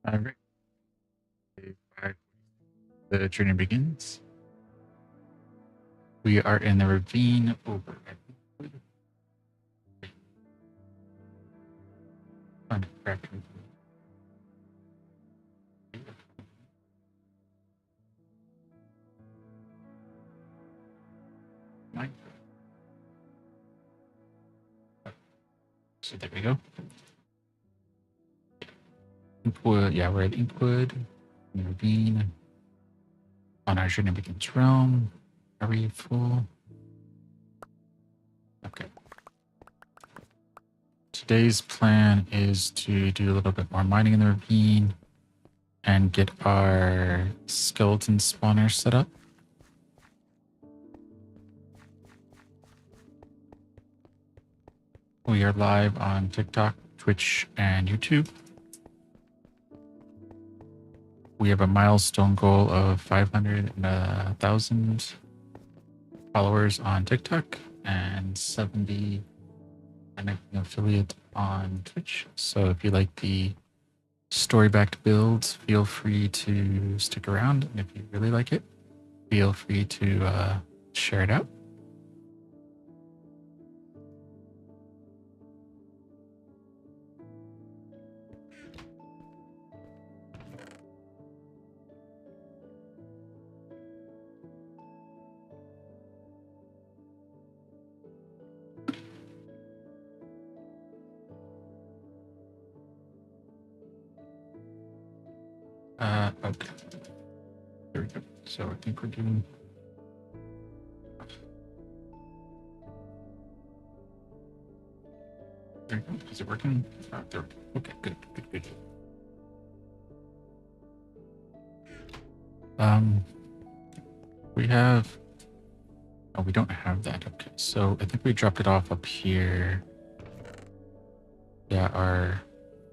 Alright, the journey begins. We are in the ravine over at Inkwood. Find a crafting Minecraft. So there we go. Inkwood, yeah, we're at Inkwood, in the ravine. On our journey begins realm. Are we full? Okay. Today's plan is to do a little bit more mining in the ravine and get our skeleton spawner set up. We are live on TikTok, Twitch, and YouTube. We have a milestone goal of 500 and 1,000 followers on TikTok and 70 and an affiliate on Twitch. So if you like the story-backed builds, feel free to stick around. And if you really like it, feel free to share it out. Okay. There we go. So I think we're doing... There we go. Is it working? There. Okay, good. We have... Oh, we don't have that. Okay, so I think we dropped it off up here. Yeah, our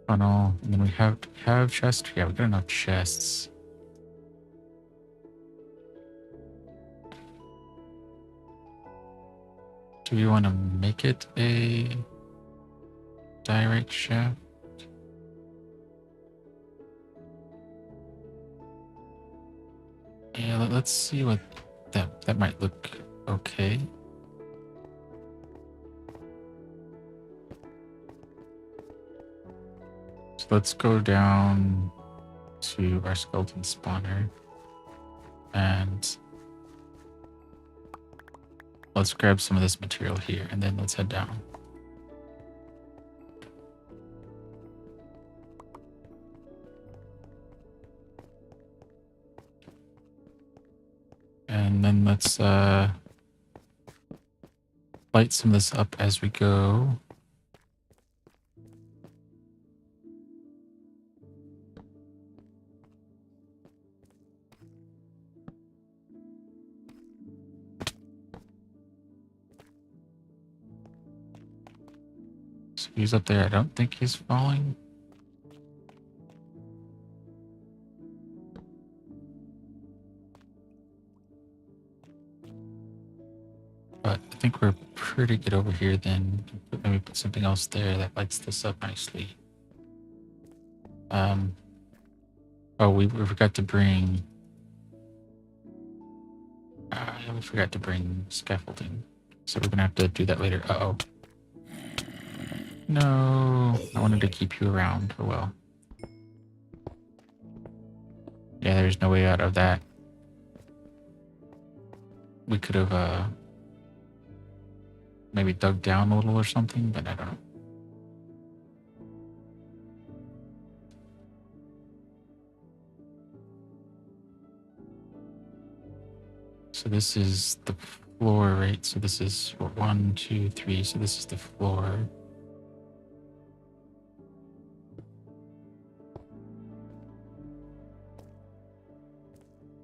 funnel. And then we have chests. Yeah, we got enough chests. Do we want to make it a direct shaft? Yeah, let's see what that might look okay. So let's go down to our skeleton spawner and let's grab some of this material here and then let's head down. And then let's light some of this up as we go. So he's up there. I don't think he's falling. But I think we're pretty good over here then. Maybe put something else there that lights this up nicely. Oh, we forgot to bring... we forgot to bring scaffolding. So we're gonna have to do that later. Uh-oh. No, I wanted to keep you around. Oh well. Yeah, there's no way out of that. We could have maybe dug down a little or something, but I don't know. So this is the floor, right? So this is 1, 2, 3. So this is the floor.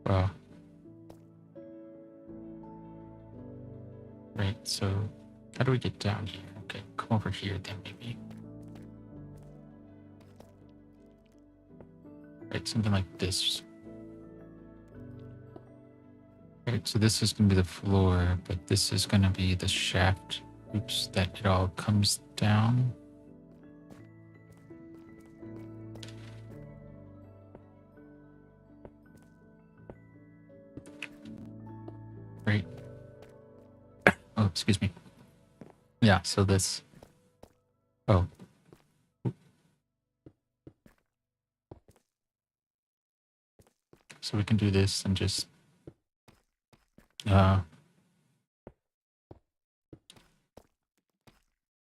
Well, right. So how do we get down here? Okay, come over here then maybe. Right, something like this. Right, so this is going to be the floor, but this is going to be the shaft. Oops, that it all comes down. excuse me. Yeah, so this... Oh. So we can do this and just... you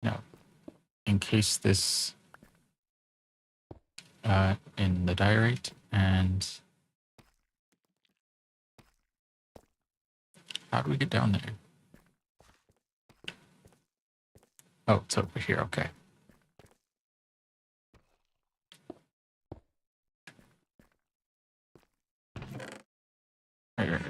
know, encase this in the diorite, and how do we get down there? Oh, it's over here. Okay. Right.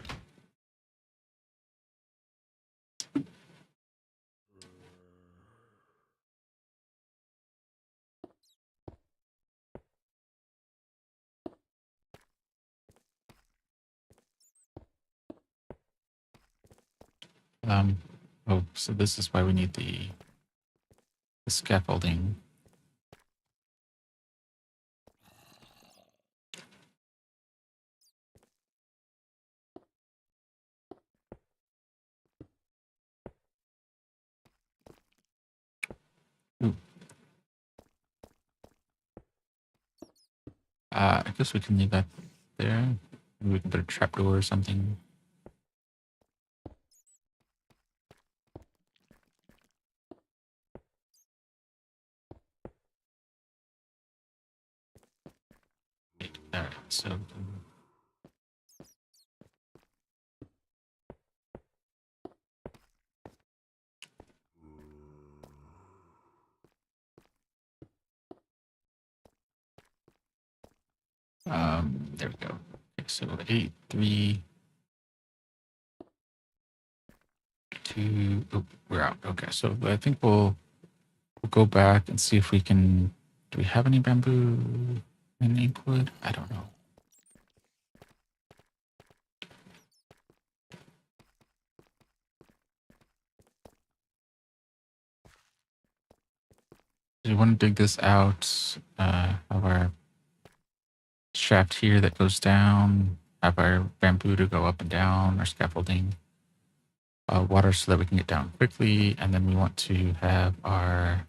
Oh, so this is why we need the scaffolding. Ooh. I guess we can leave that there. Maybe we can put a trapdoor or something. Alright, so... there we go. Okay, so 8, 3, 2... Oh, we're out. Okay, so I think we'll go back and see if we can... Do we have any bamboo in Inkwood? I don't know. We want to dig this out of our shaft here that goes down, have our bamboo to go up and down, our scaffolding, water so that we can get down quickly, and then we want to have our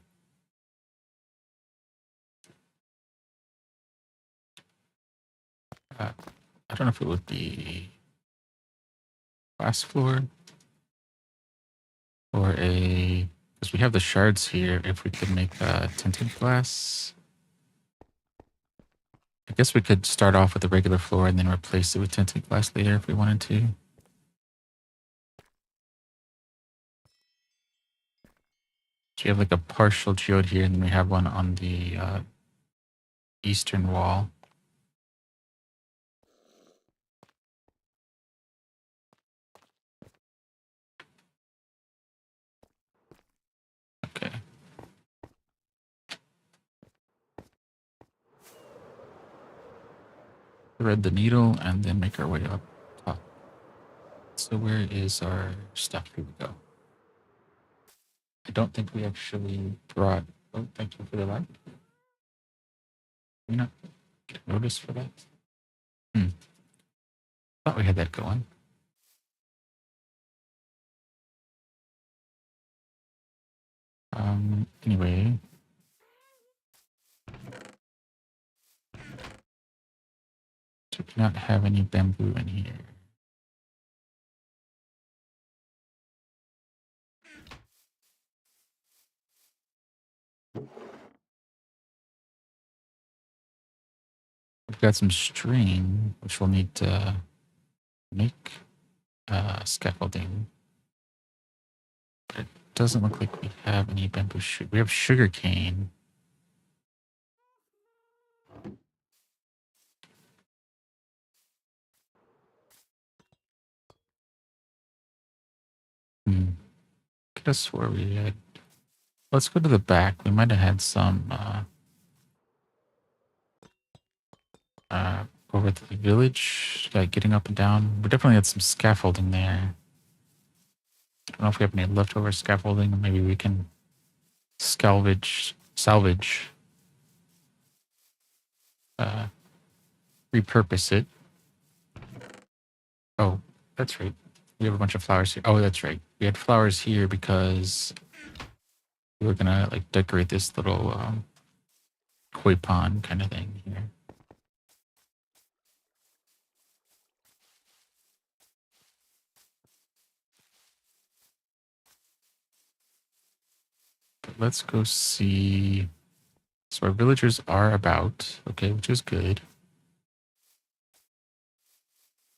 I don't know if it would be glass floor or a, because we have the shards here, if we could make tinted glass. I guess we could start off with a regular floor and then replace it with tinted glass later if we wanted to. So we have like a partial geode here, and then we have one on the eastern wall. Okay. Thread the needle and then make our way up top. So where is our stuff? Here we go. I don't think we actually brought... Oh, thank you for the light. Did we not get noticed for that? Thought we had that going. Anyway. Do we not have any bamboo in here? We've got some string, which we'll need to make scaffolding. But it doesn't look like we have any bamboo. We have sugar cane. Could have swore we had... Let's go to the back. We might have had some over at the village, like getting up and down. We definitely had some scaffolding there. I don't know if we have any leftover scaffolding, or maybe we can salvage, repurpose it. Oh, that's right. We have a bunch of flowers here. Oh, that's right. We had flowers here because we were gonna like decorate this little koi pond kind of thing here. But let's go see. So our villagers are about, okay, which is good.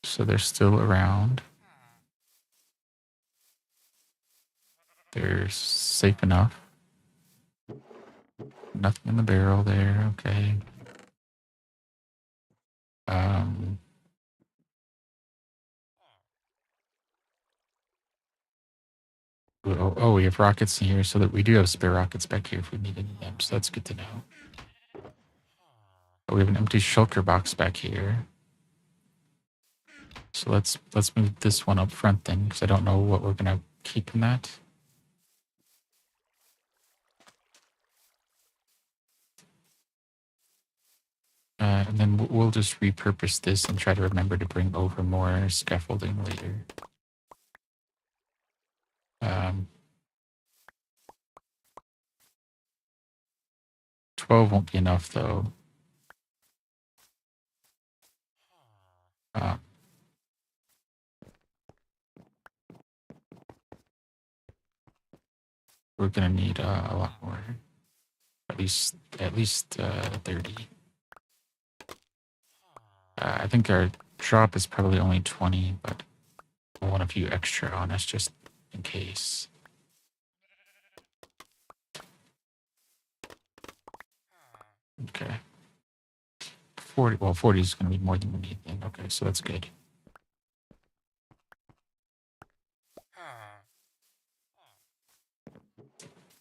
So they're still around. They're safe enough. Nothing in the barrel there. Okay. Um, oh, we have rockets in here, so that we do have spare rockets back here if we need any of them. So that's good to know. Oh, we have an empty shulker box back here. So let's move this one up front then, because I don't know what we're gonna keep in that. And then we'll just repurpose this and try to remember to bring over more scaffolding later. 12 won't be enough though. Uh, we're gonna need a lot more. At least 30. I think our drop is probably only 20, but we'll want a few extra on us just in case. Okay. 40, well, 40 is going to be more than we need then. Okay, so that's good.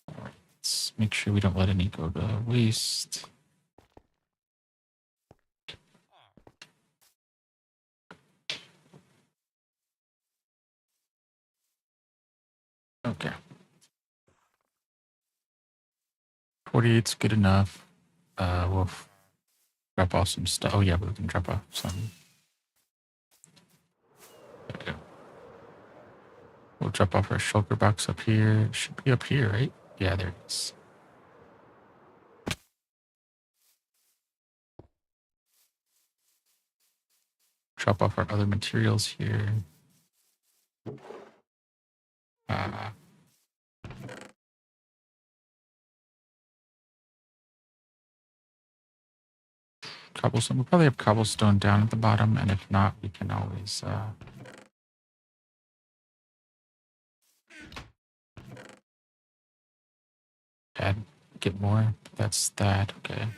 All right, let's make sure we don't let any go to waste. Okay. 48's good enough. We'll drop off some stuff. Oh yeah, we can drop off some. Okay. We'll drop off our shulker box up here. Should be up here, right? Yeah, there it is. Drop off our other materials here. Cobblestone. We'll probably have cobblestone down at the bottom, and if not, we can always get more. That's that. Okay.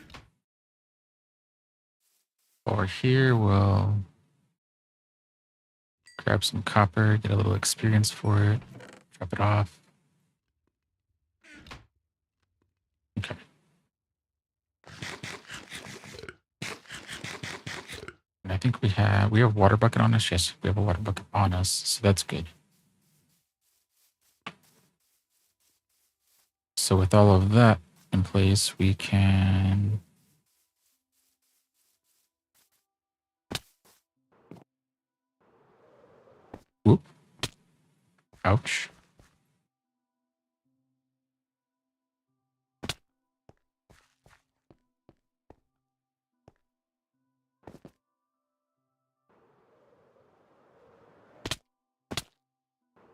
Over here, we'll grab some copper, get a little experience for it, drop it off. Okay. And I think we have water bucket on us. Yes, we have a water bucket on us, so that's good. So with all of that in place, we can whoop. Ouch.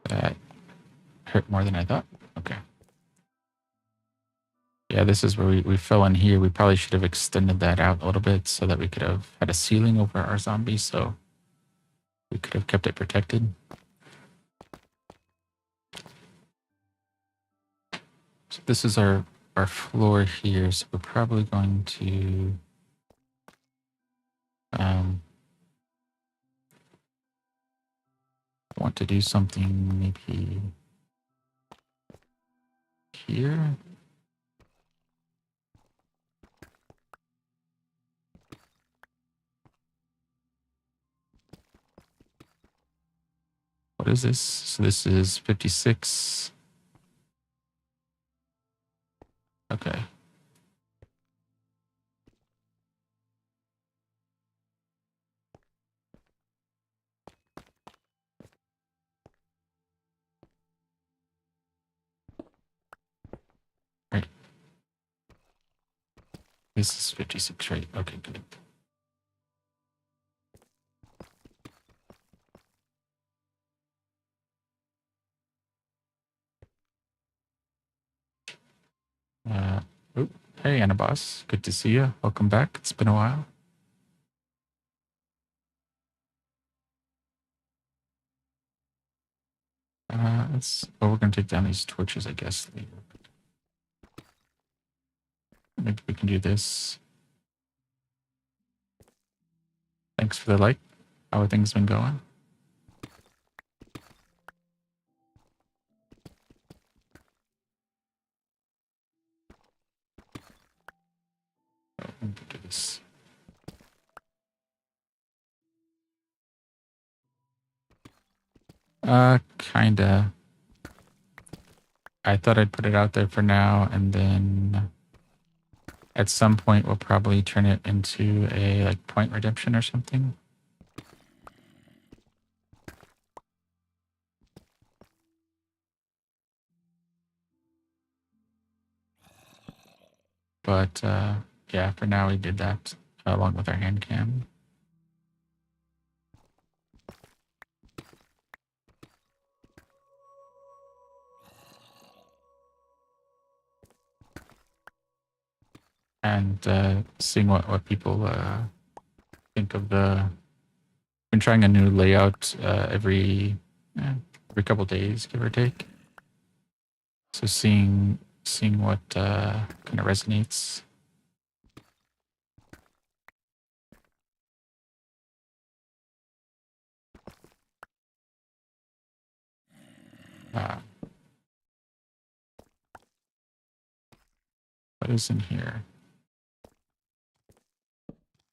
That hurt more than I thought. Okay. Yeah, this is where we fell in here. We probably should have extended that out a little bit so that we could have had a ceiling over our zombies, so we could have kept it protected. So this is our floor here, so we're probably going to want to do something maybe here. What is this? So this is 56. Okay. This is 56, right? Okay, good. Uh, oh, hey, Anabas. Good to see you. Welcome back. It's been a while. We're going to take down these torches, I guess. Maybe we can do this. Thanks for the like. How have things been going? Oh, we can do this. Kinda. I thought I'd put it out there for now, and then at some point we'll probably turn it into a like point redemption or something. But yeah, for now we did that along with our hand cam. And seeing what people think of the. Been trying a new layout every couple days, give or take. So seeing what kind of resonates. Uh, what is in here?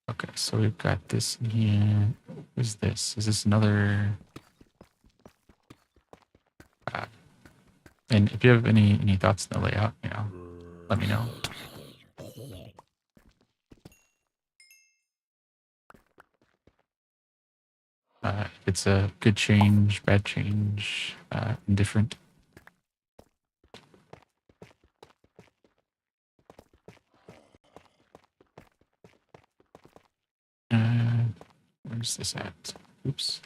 Okay, so we've got this in here. What is this? Is this another? Uh, and if you have any thoughts on the layout, let me know. If it's a good change, bad change, indifferent. Where's this at? Oops.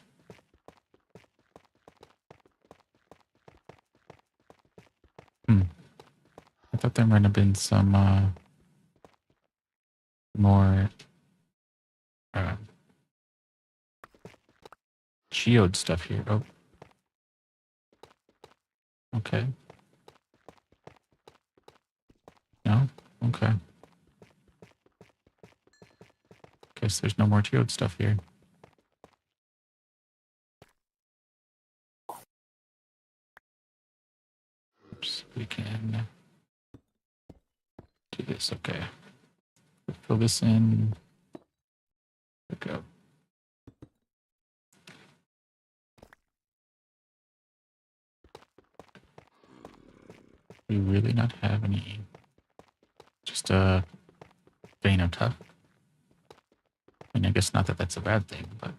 I thought there might have been some more geode stuff here. Oh, okay. No? Okay. Guess there's no more geode stuff here. Oops, we can do this. Okay. Fill this in. There we go. We really not have any. Just a vein of tough. I mean, I guess not that that's a bad thing, but.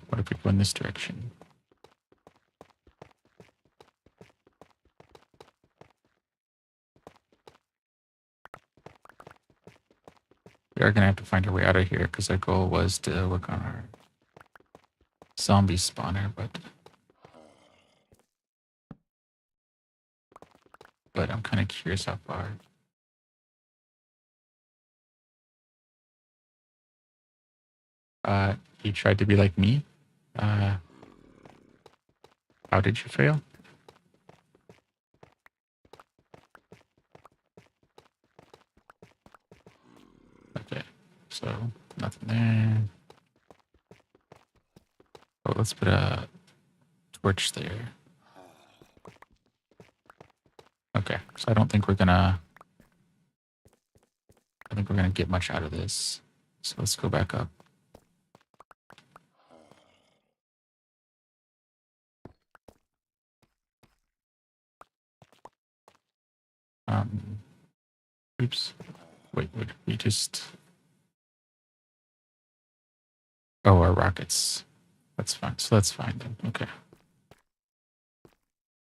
What if we go in this direction? We are going to have to find our way out of here because our goal was to work on our zombie spawner, but I'm kind of curious how far. You tried to be like me? How did you fail? Okay, so nothing there. Oh, let's put a torch there. Okay, so I don't think we're gonna get much out of this. So let's go back up. Oops. Wait, would we just Oh, our rockets. That's fine. So that's fine then. Okay.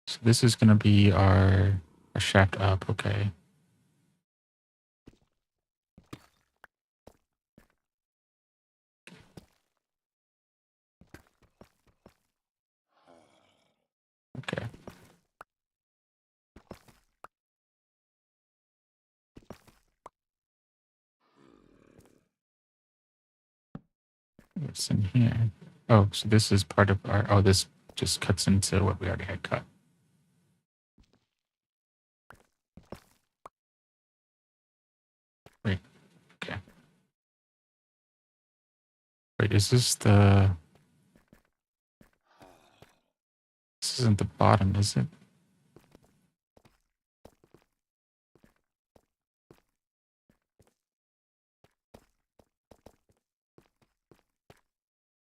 So this is gonna be our shaft up. Okay. Okay. What's in here? Oh, so this is part of our. Oh, this just cuts into what we already had cut. Wait. Okay. Wait. Is this the? This isn't the bottom, is it?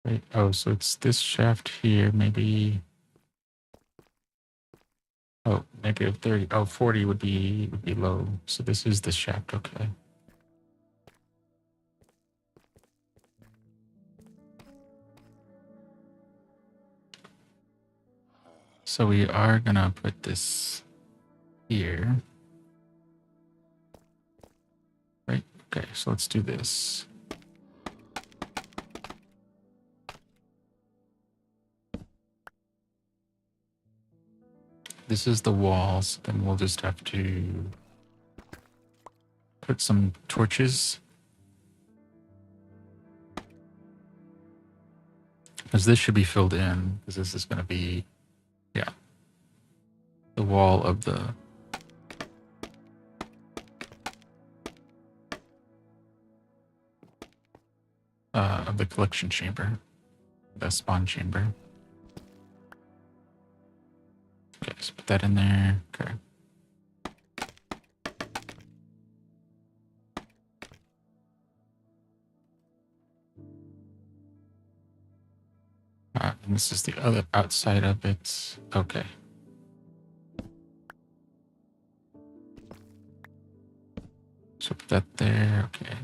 Wait. Oh, so it's this shaft here. Maybe. Oh, negative 30. Oh, 40 would be low. So this is the shaft. Okay. So we are gonna put this here. Right? Okay, so let's do this. This is the walls. Then we'll just have to put some torches. Because this should be filled in. Because this is going to be, yeah, the wall of the collection chamber, the spawn chamber. Okay, let's put that in there. Okay. And this is the other outside of it. Okay. So put that there. Okay.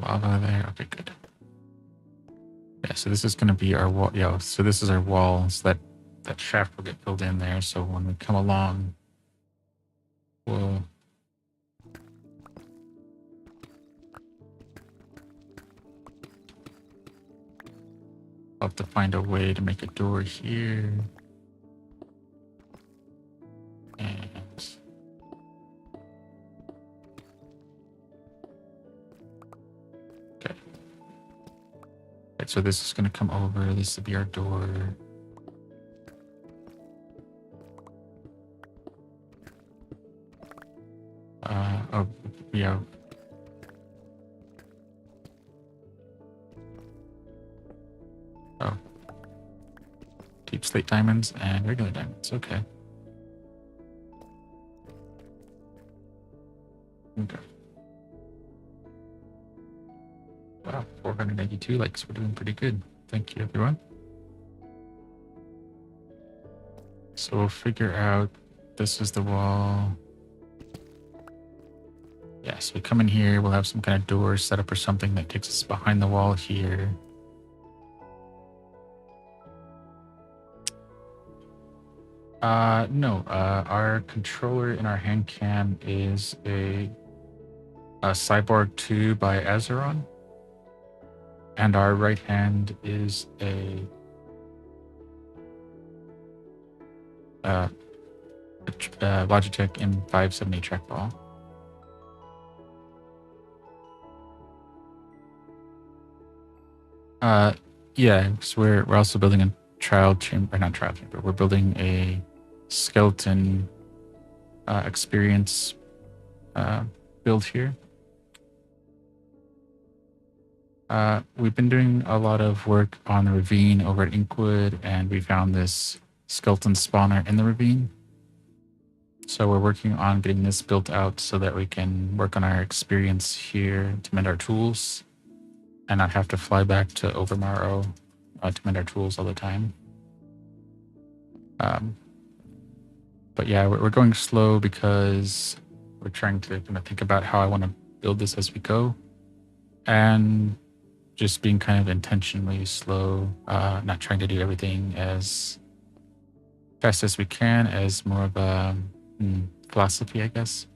Lava there. Okay, good. Yeah, so this is going to be our wall. Yeah, so this is our wall. So that shaft will get filled in there. So when we come along, we'll have to find a way to make a door here. And okay. Right, so this is going to come over. This will be our door. Oh, yeah. Oh. Deep slate diamonds and regular diamonds. Okay. Okay. Wow, 482 likes. We're doing pretty good. Thank you, everyone. So we'll figure out this is the wall. Yeah, so we come in here, we'll have some kind of door set up or something that takes us behind the wall here. No, our controller in our hand cam is a Cyborg 2 by Azeron. And our right hand is a Logitech M570 trackball. Yeah, so we're also building a trial chamber, not trial chamber. We're building a skeleton experience build here. We've been doing a lot of work on the ravine over at Inkwood, and we found this skeleton spawner in the ravine. So we're working on getting this built out so that we can work on our experience here to mend our tools and not have to fly back to Overmorrow to mend our tools all the time. But yeah, we're going slow because we're trying to kind of think about how I want to build this as we go, and just being kind of intentionally slow, not trying to do everything as fast as we can, as more of a philosophy, I guess.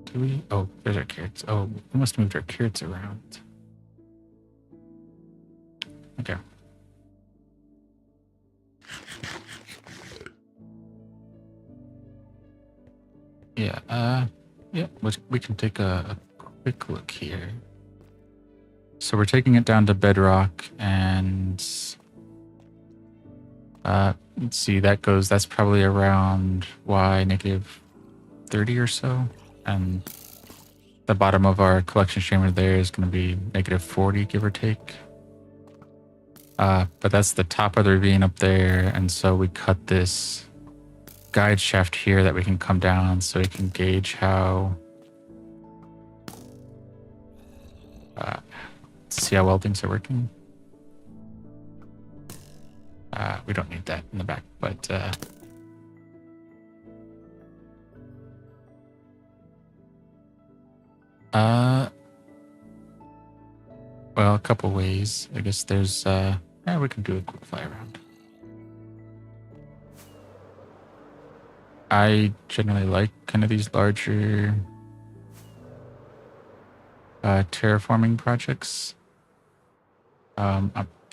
Do we? Oh, there's our carrots. Oh, we must have moved our carrots around. Okay. Yeah, yeah, we can take a quick look here. So we're taking it down to bedrock, and let's see, that's probably around Y negative 30 or so. And the bottom of our collection chamber there is going to be negative 40, give or take. But that's the top of the ravine up there, and so we cut this guide shaft here that we can come down so we can gauge how see how well things are working. We don't need that in the back, but well, a couple ways. I guess there's yeah, we can do a quick fly around. I generally like kind of these larger terraforming projects.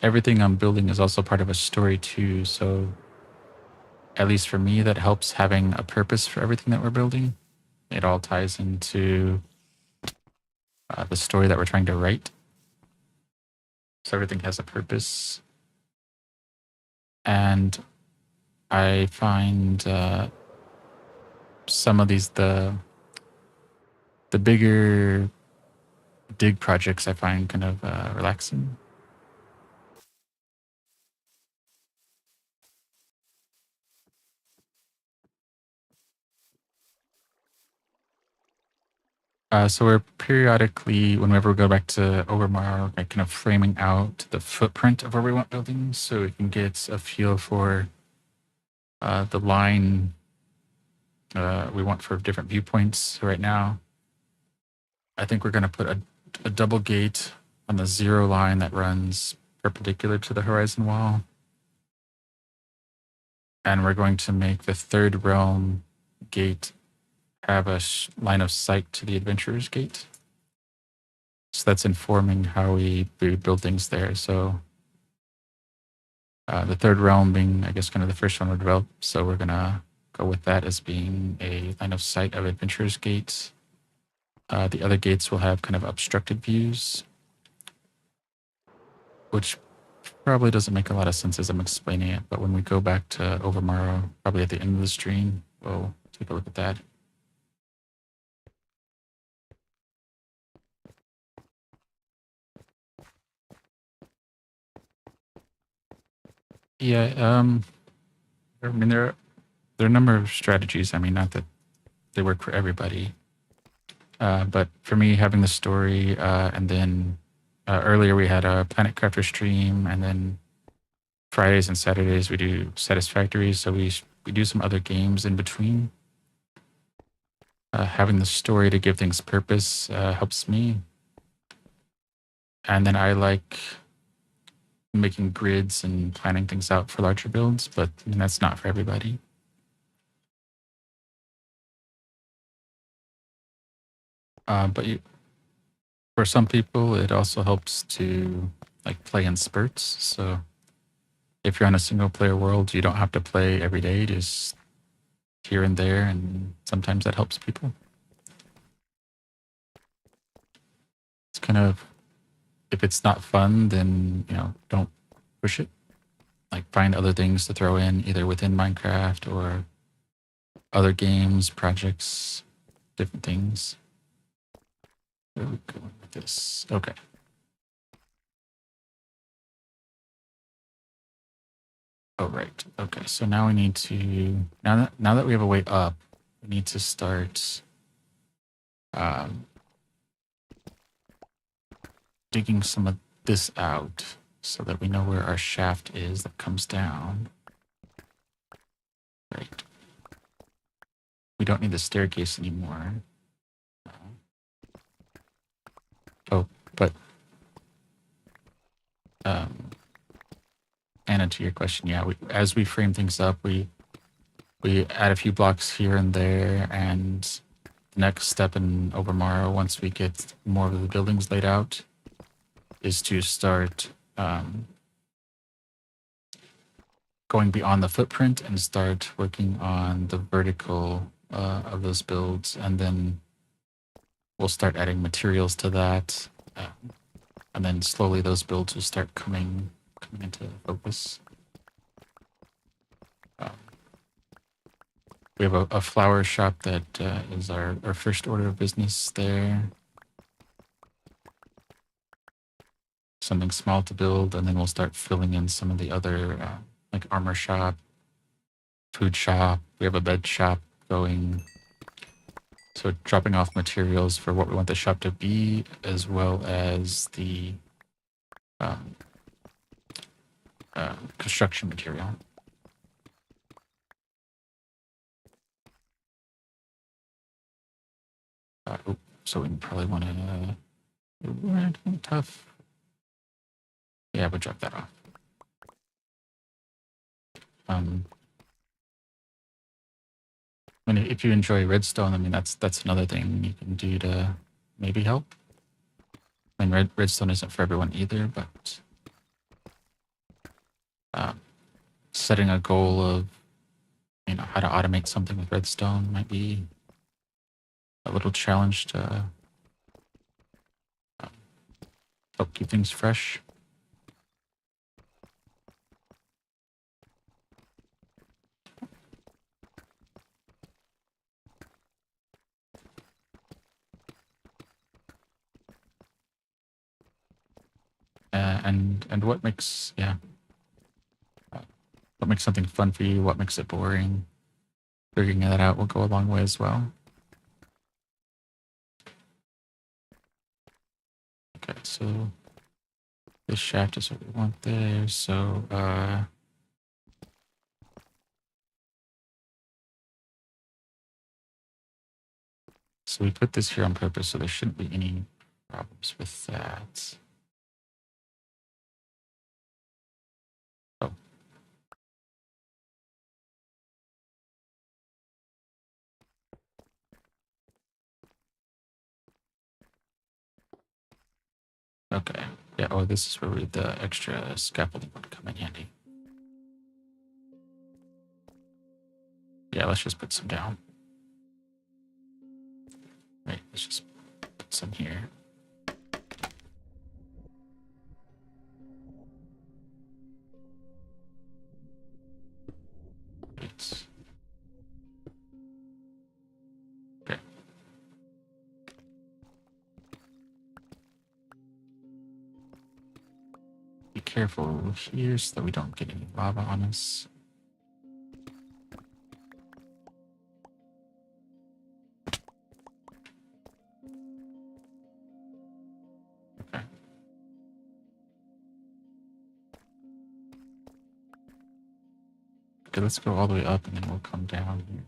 Everything I'm building is also part of a story too, so at least for me, that helps having a purpose for everything that we're building. It all ties into the story that we're trying to write. So everything has a purpose. And I find some of these, the bigger dig projects, I find kind of relaxing. So we're periodically, whenever we go back to Overmorrow, like kind of framing out the footprint of where we want buildings, so we can get a feel for the line we want for different viewpoints. So right now, I think we're going to put a double gate on the 0 line that runs perpendicular to the horizon wall. And we're going to make the 3rd realm gate have a line of sight to the adventurer's gate. So that's informing how we build things there. So the 3rd realm being, I guess, kind of the first one we developed. So we're going to go with that as being a line of sight of adventurer's gates. The other gates will have kind of obstructed views, which probably doesn't make a lot of sense as I'm explaining it, but when we go back to Overmorrow, probably at the end of the stream, we'll take a look at that. Yeah, I mean, there are a number of strategies. I mean, not that they work for everybody, but for me, having the story, and then earlier we had a Planet Crafter stream, and then Fridays and Saturdays we do Satisfactories, so we do some other games in between. Having the story to give things purpose helps me. And then I like making grids and planning things out for larger builds, but I mean, that's not for everybody. But for some people, it also helps to like play in spurts. So if you're on a single player world, you don't have to play every day, just here and there, and sometimes that helps people. It's kind of, if it's not fun, then don't push it. Like find other things to throw in, either within Minecraft or other games, projects, different things. Where are we going with this? Okay. Oh, right. Okay. So now we need to, now that we have a way up, we need to start digging some of this out. so that we know where our shaft is that comes down. Right. We don't need the staircase anymore. Oh, but Anna, to your question, yeah, as we frame things up, we add a few blocks here and there, and the next step in Overmorrow, once we get more of the buildings laid out, is to start going beyond the footprint and start working on the vertical of those builds, and then we'll start adding materials to that, and then slowly those builds will start coming into focus. We have a flower shop that is our first order of business there. Something small to build, and then we'll start filling in some of the other, like armor shop, food shop. We have a bed shop going. So dropping off materials for what we want the shop to be, as well as the construction material. So we probably want to tough. Yeah, we'll drop that off. I mean, if you enjoy redstone, I mean that's another thing you can do to maybe help. I mean, redstone isn't for everyone either, but setting a goal of how to automate something with redstone might be a little challenge to help keep things fresh. And what makes what makes something fun for you? What makes it boring? Figuring that out will go a long way as well. Okay, so this shaft is what we want there. So so we put this here on purpose, so there shouldn't be any problems with that. Oh. Okay. Yeah, oh, this is where the extra scaffolding would come in handy. Yeah, let's just put some down. Right, let's just put some here. Right. Okay. Be careful here so that we don't get any lava on us. Okay. Okay, let's go all the way up and then we'll come down here.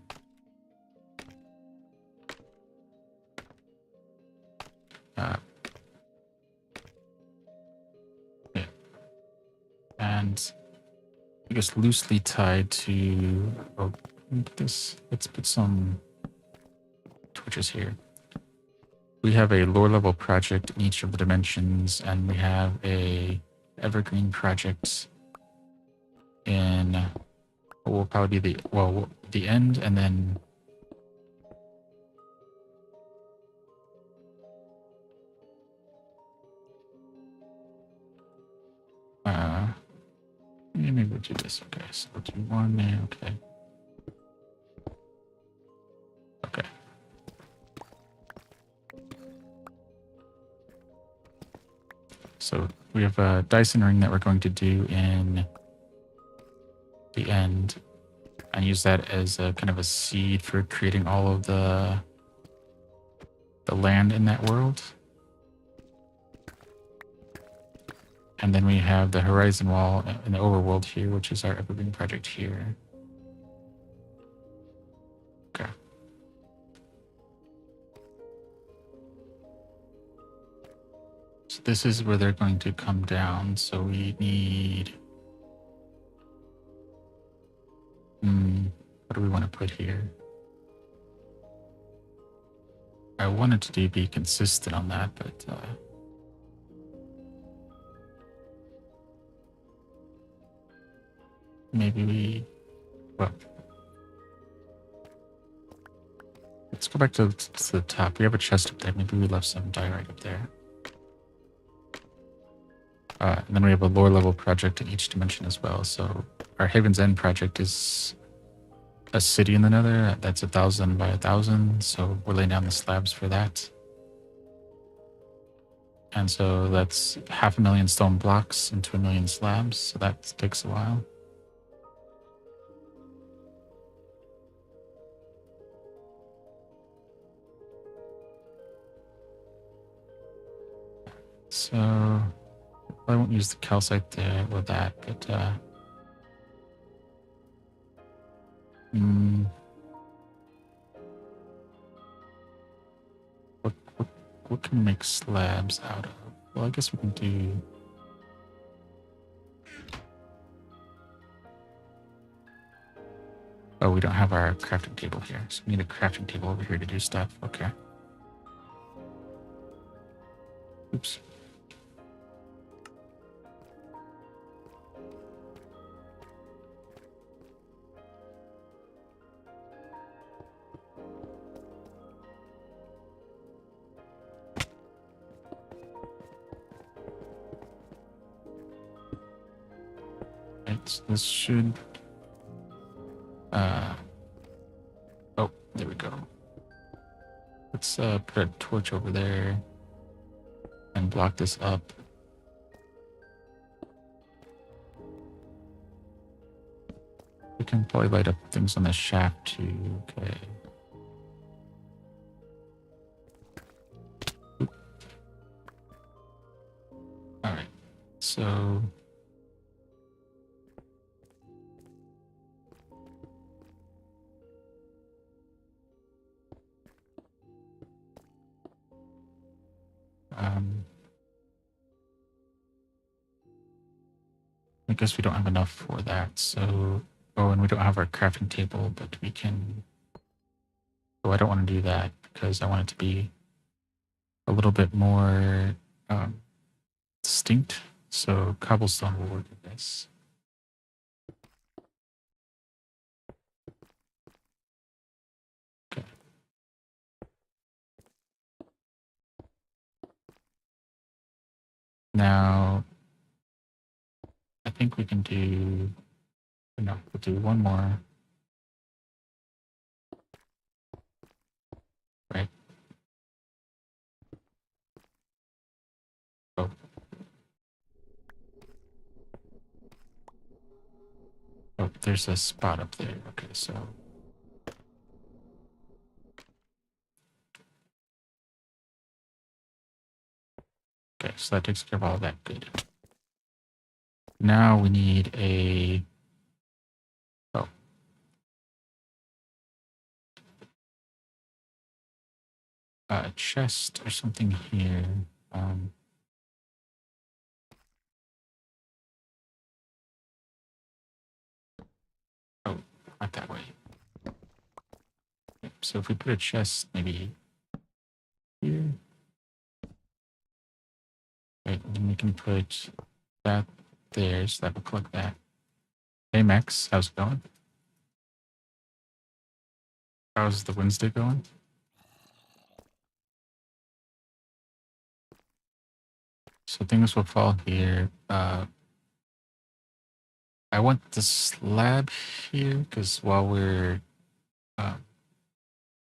Yeah. And I guess loosely tied to let's put some torches here. We have a lore level project in each of the dimensions, and we have a evergreen project in what will probably be the end, and then maybe we'll do this. Okay, so we'll do one there. Okay. Okay. So we have a Dyson ring that we're going to do in the end, and use that as a kind of a seed for creating all of the land in that world. And then we have the horizon wall in the overworld here, which is our evergreen project here. Okay. So this is where they're going to come down. So we need... what do we want to put here? I wanted to be consistent on that, but... maybe we... Well... Let's go back to the top. We have a chest up there. Maybe we left some diorite up there. And then we have a lower level project in each dimension as well. So our Haven's End project is a city in the Nether. That's 1,000 by 1,000. So we're laying down the slabs for that. And so that's 500,000 stone blocks into 1,000,000 slabs. So that takes a while. So I won't use the calcite there with that, but what can we make slabs out of? Well, I guess we can do... Oh, we don't have our crafting table here, so we need a crafting table over here to do stuff. Okay. Oops. Right, this should... oh, there we go. Let's put a torch over there and block this up. We can probably light up things on the shaft too. Okay. Oop. All right. So I guess we don't have enough for that. So, oh, and we don't have our crafting table, but we can... Oh, I don't want to do that because I want it to be a little bit more distinct. So cobblestone will work with this. Okay. Now, I think we can do... No, we'll do one more. Right. Oh. Oh, there's a spot up there. Okay, so... Okay, so that takes care of all that. Good. Now we need a... Oh. A chest or something here. Oh, not that way. So if we put a chest maybe here. Right, and then we can put that there, so that will collect that. Hey Max, how's it going? How's the Wednesday going? So things will fall here. I want the slab here because while we're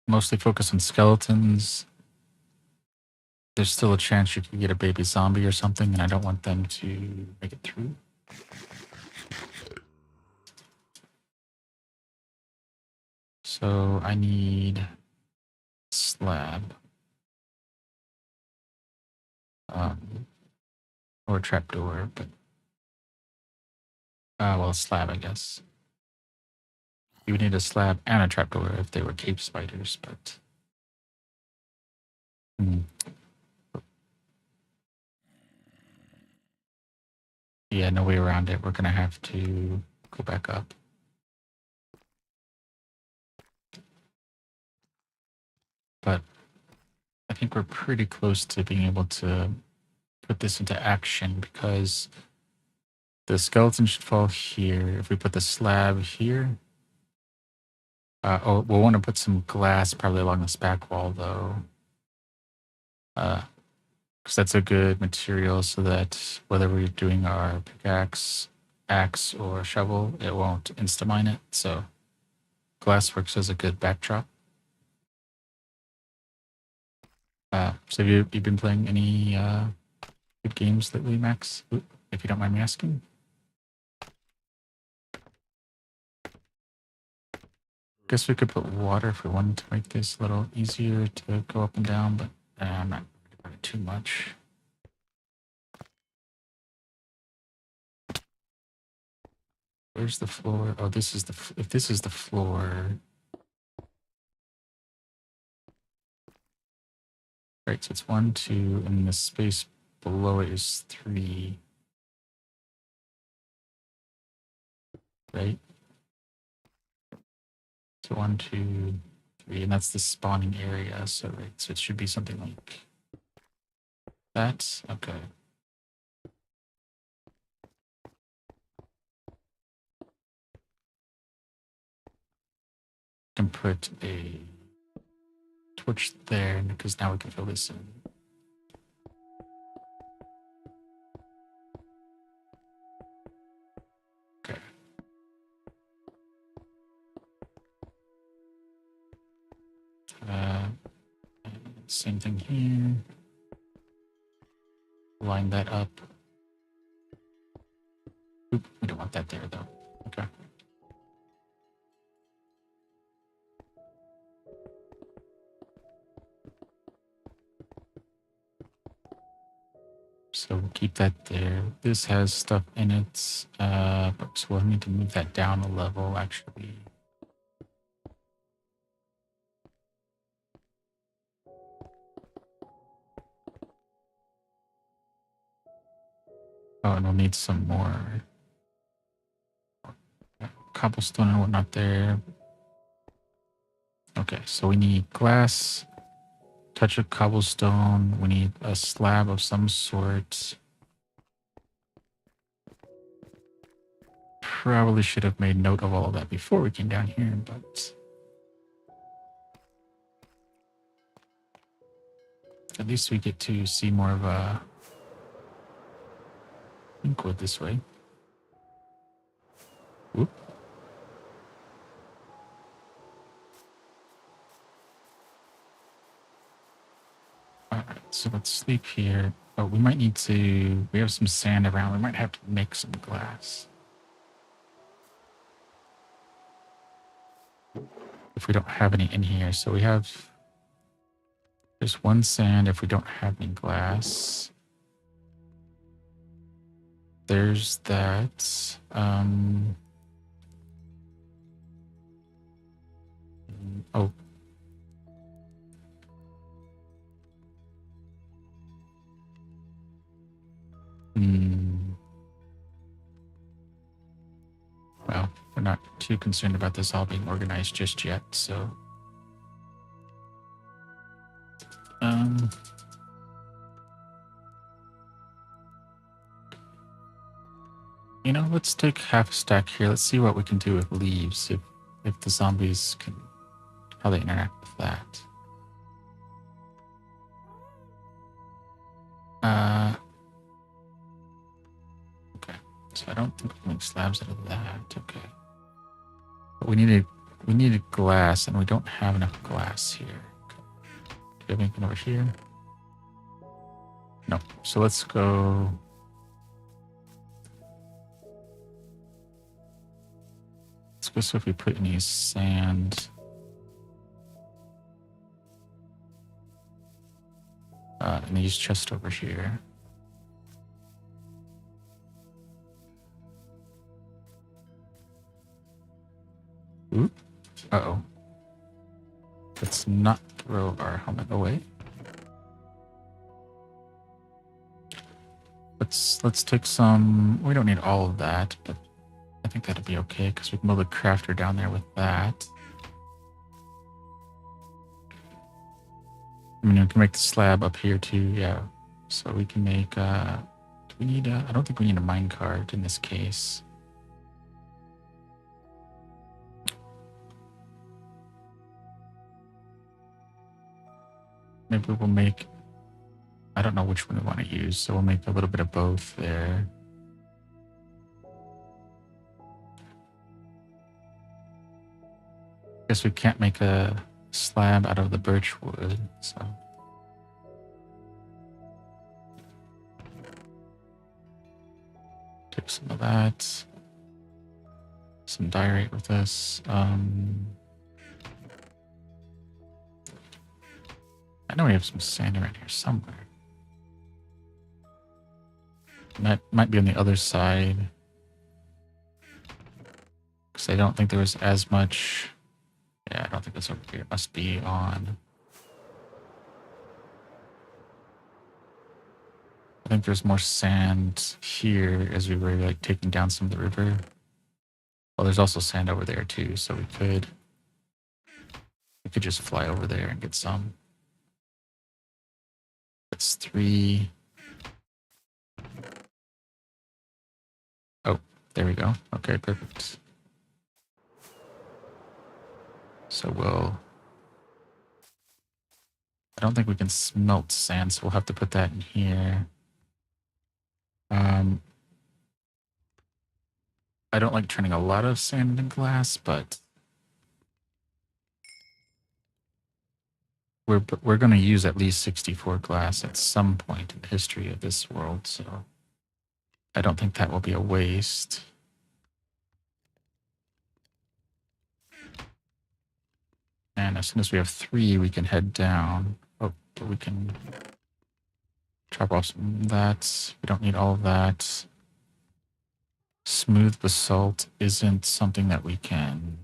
mostly focused on skeletons, there's still a chance you could get a baby zombie or something, and I don't want them to make it through. So I need slab. or a trapdoor, but well, a slab, I guess. You would need a slab and a trapdoor if they were cave spiders, but yeah, no way around it. We're gonna have to go back up. But I think we're pretty close to being able to put this into action because the skeleton should fall here. If we put the slab here, we'll want to put some glass probably along this back wall though, because that's a good material so that whether we're doing our pickaxe, axe, or shovel, it won't insta-mine it. So glass works as a good backdrop. So have you been playing any good games lately, Max? If you don't mind me asking. Guess we could put water if we wanted to make this a little easier to go up and down, but I'm not worried about it too much. Where's the floor? Oh, this is if this is the floor. Right, so it's 1, 2, and the space below it is 3. Right? So 1, 2, 3, and that's the spawning area. So right, so it should be something like that. Okay. Can put a torch there because now we can fill this in. Okay. Same thing here. Line that up. Oop, we don't want that there though. Okay. So we'll keep that there. This has stuff in it, so we'll need to move that down a level actually. Oh, and we'll need some more cobblestone and whatnot there. Okay, so we need glass, touch of cobblestone. We need a slab of some sort. Probably should have made note of all of that before we came down here, but at least we get to see more of a Inkwood this way. Whoop. Alright, so let's sleep here. Oh, we might need to... We have some sand around. We might have to make some glass. If we don't have any in here. So we have... There's 1 sand if we don't have any glass. There's that. Oh. Well, we're not too concerned about this all being organized just yet, so... You know, let's take half a stack here. Let's see what we can do with leaves, if the zombies can... How they interact with that. Okay. So I don't think we can make slabs out of that. Okay. But we needed glass, and we don't have enough glass here. Okay. Do we have anything over here? No. So let's go... Let's go see if we put any sand... in these chests over here. throw our helmet away. Let's take some. We don't need all of that, but I think that'll be okay because we can build a crafter down there with that. I mean, we can make the slab up here too. Yeah, so we can make. Do we need a? I don't think we need a minecart in this case. Maybe we'll make. I don't know which one we want to use, so we'll make a little bit of both there. Guess we can't make a slab out of the birch wood, so. Take some of that. Some diorite with this. I know we have some sand around here somewhere. That might be on the other side. Because I don't think there was as much. Yeah, I don't think that's over here. It must be on. I think there's more sand here as we were like taking down some of the river. Well, there's also sand over there too, so we could just fly over there and get some. That's 3. Oh, there we go. Okay, perfect. So I don't think we can smelt sand, so we'll have to put that in here. I don't like turning a lot of sand into glass, but we're going to use at least 64 glass at some point in the history of this world, so I don't think that will be a waste. And as soon as we have 3, we can head down. Oh, but we can chop off some of that. We don't need all of that. Smooth basalt isn't something that we can.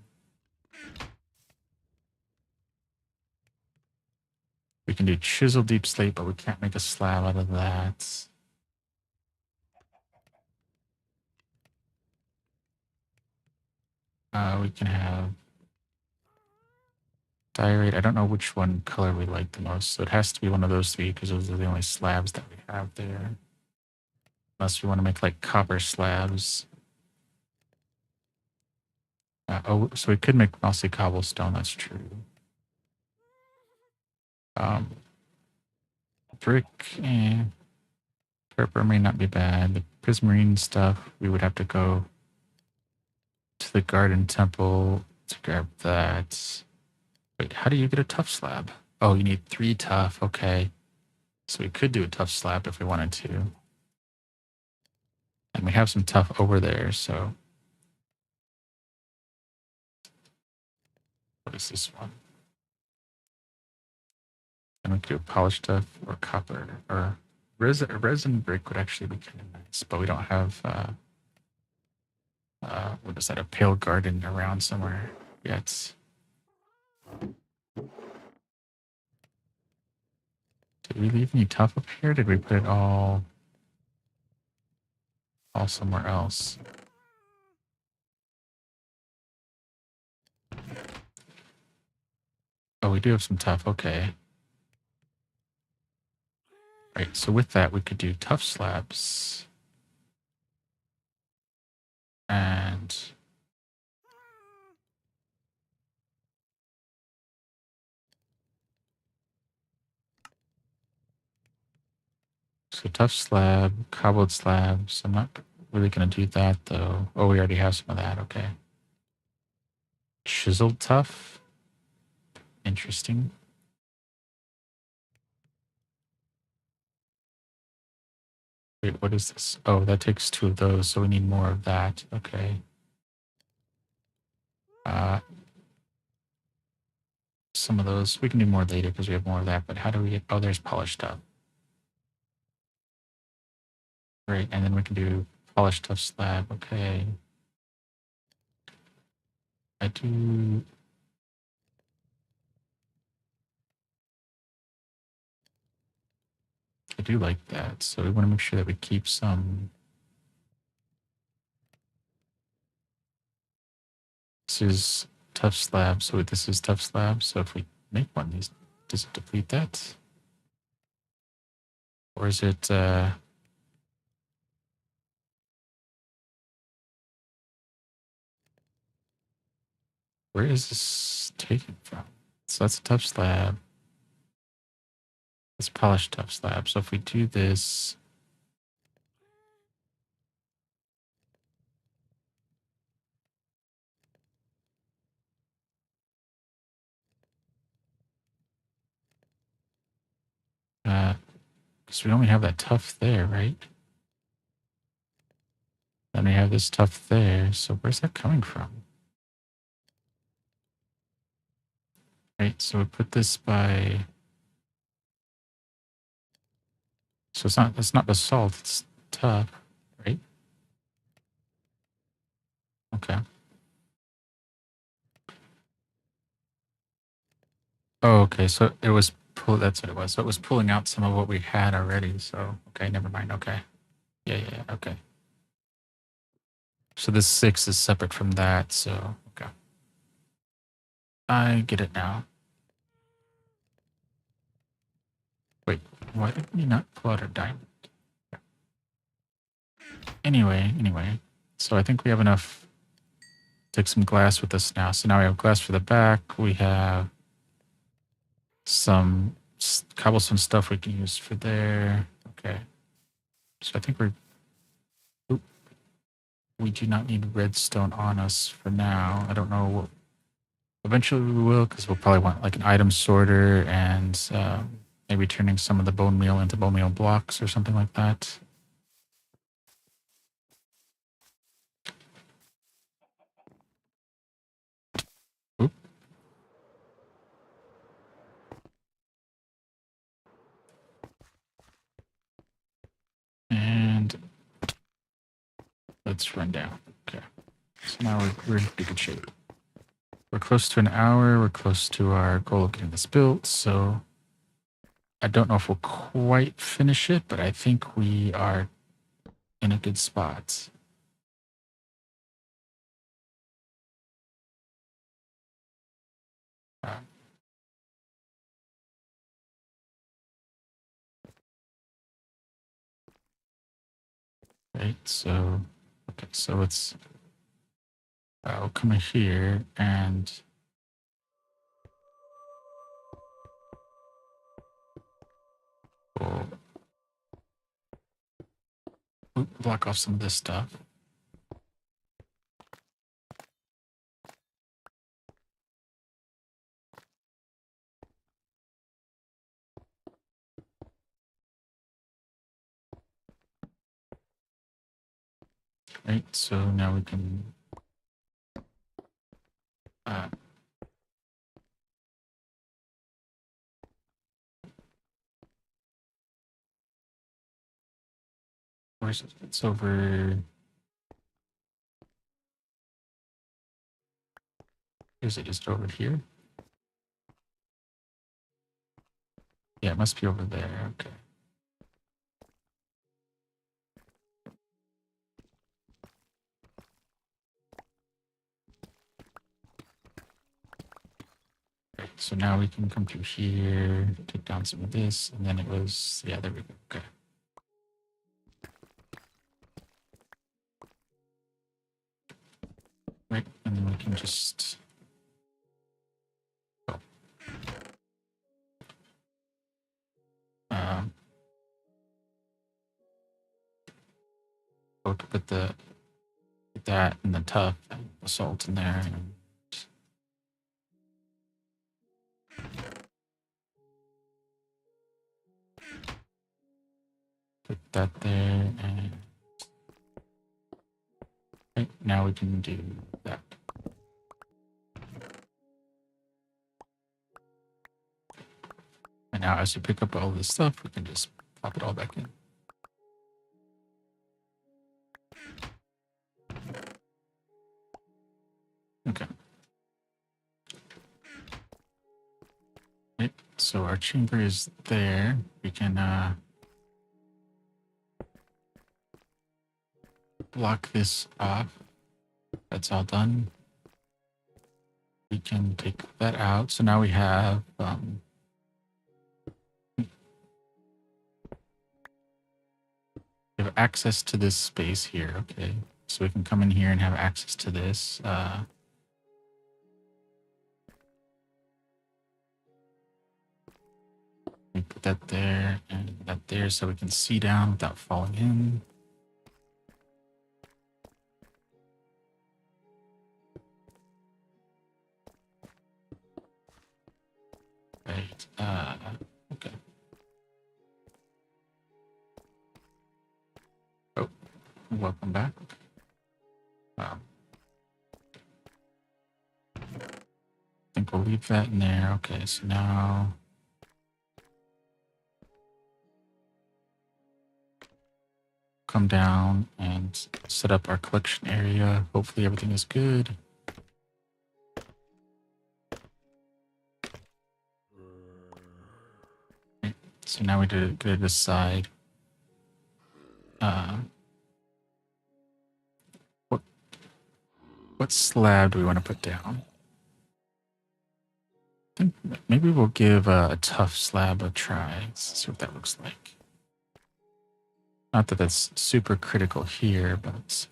We can do chisel deep slate, but we can't make a slab out of that. We can have diorite. I don't know which one color we like the most, so it has to be one of those 3 because those are the only slabs that we have there. Unless we want to make like copper slabs. Oh, so we could make mostly cobblestone, that's true. Brick, purple may not be bad. The prismarine stuff, we would have to go to the garden temple to grab that. Wait, how do you get a tough slab? Oh, you need 3 tough, okay. So we could do a tough slab if we wanted to. And we have some tough over there, so. What is this one? And we could do polished stuff or copper or resin brick would actually be kind of nice, but we don't have what is that, a pale garden around somewhere yet. Did we leave any tough up here? Did we put it all somewhere else? Oh, we do have some tough. Okay. Right. So with that, we could do tough slabs. And so tough slab, cobbled slabs. I'm not really going to do that though. Oh, we already have some of that. Okay. Chiseled tough. Interesting. Wait, what is this? Oh, that takes 2 of those, so we need more of that. Okay. Some of those we can do more later because we have more of that. But how do we get? Oh, there's polished tough. Great, and then we can do polished tough slab. Okay. I do. I do like that. So we want to make sure that we keep some. This is tough slab. So this is tough slab. So if we make one of these, does it deplete that? Or is it... where is this taken from? So that's a tough slab. It's polished tough slab. So if we do this... because we only have that tough there, right? Then we have this tough there. So where's that coming from? Right, so we put this by... So it's not basalt, it's tough, right? Okay. Oh, okay. So it was that's what it was. So it was pulling out some of what we had already. So okay, never mind. Okay. Yeah. Okay. So this 6 is separate from that. So okay. I get it now. Wait, why did we not pull out our diamond? Anyway. So I think we have enough. Take some glass with us now. So now we have glass for the back. We have some cobblestone stuff we can use for there. Okay. So I think we do not need redstone on us for now. I don't know what. Eventually we will, because we'll probably want like an item sorter and maybe turning some of the bone meal into bone meal blocks or something like that. Oop. And let's run down. Okay. So now we're in pretty good shape. We're close to an hour. We're close to our goal of getting this built. So I don't know if we'll quite finish it, but I think we are in a good spot. Right. So, okay. So let's we'll come in here and we'll block off some of this stuff. Right, so now we can where's it? It's over. Is it just over here? Yeah, it must be over there. Okay. Right, so now we can come through here, take down some of this, and then it was, yeah, there we go. Okay. Right, and then we can just go. We'll put that and the tough and the salt in there. And put that there, and right, now we can do that. And now as you pick up all this stuff, we can just pop it all back in. Okay. Right, so our chamber is there. We can block this off. That's all done. We can take that out. So now we have access to this space here. Okay, so we can come in here and have access to this. We put that there and that there so we can see down without falling in. Right. Okay. Oh, welcome back. I think we'll leave that in there. Okay, so now come down and set up our collection area. Hopefully everything is good. Okay, so now we gotta decide what slab do we want to put down? I think maybe we'll give a tough slab a try. Let's see what that looks like. Not that that's super critical here, but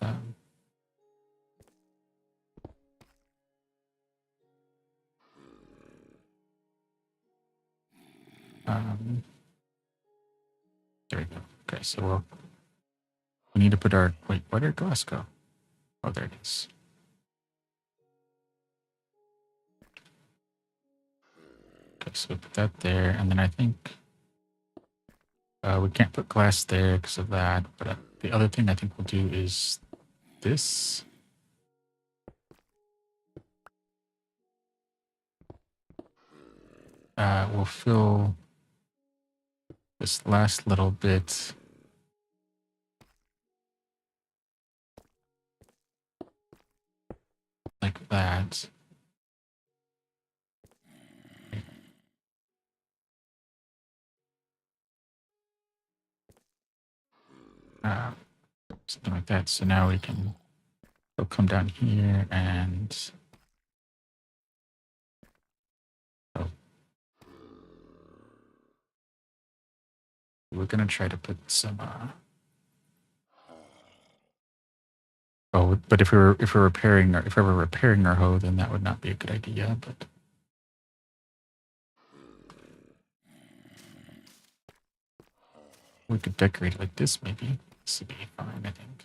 there we go. Okay, so we need to put our wait. Where did glass go? Oh, there it is. Okay, so we put that there, and then I think we can't put glass there because of that. But the other thing I think we'll do is this. We'll fill this last little bit like that. Something like that. So now we can we'll come down here and we're gonna try to put some. Oh, but if we're repairing if we're repairing our hoe, then that would not be a good idea. But we could decorate it like this, maybe. This would be fine, I think.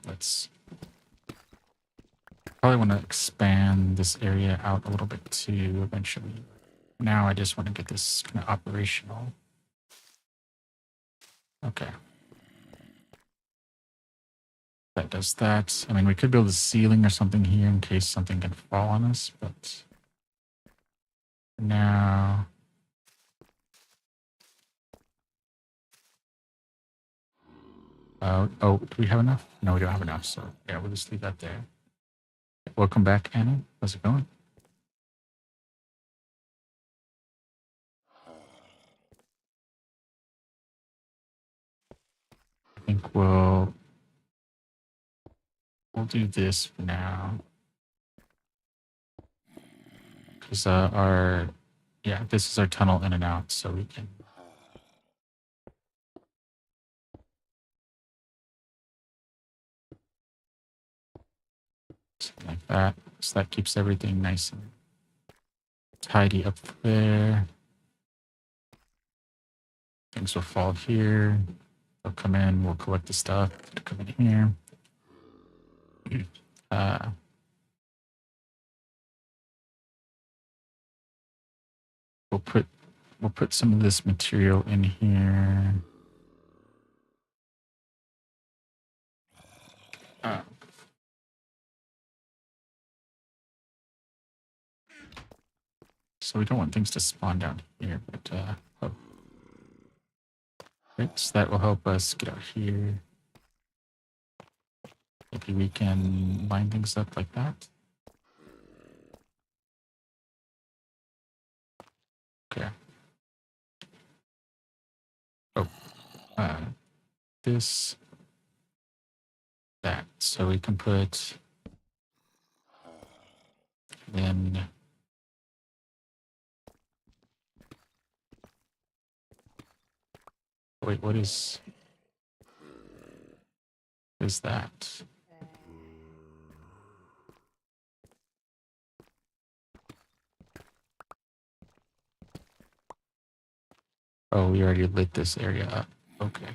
Let's probably want to expand this area out a little bit too eventually. Now I just want to get this kind of operational. Okay. That does that. I mean, we could build a ceiling or something here in case something can fall on us, but now oh, do we have enough? No, we don't have enough, so yeah, we'll just leave that there. Welcome back, Anna. How's it going? I think we'll do this for now. Because this is our tunnel in and out, so we can something like that. So that keeps everything nice and tidy up there. Things will fall here. They'll come in. We'll collect the stuff to come in here. We'll put some of this material in here. So we don't want things to spawn down here, but right, so that will help us get out here. Maybe we can line things up like that. uh, this, that. So we can put then. Wait, what is that? Oh, we already lit this area up. Okay.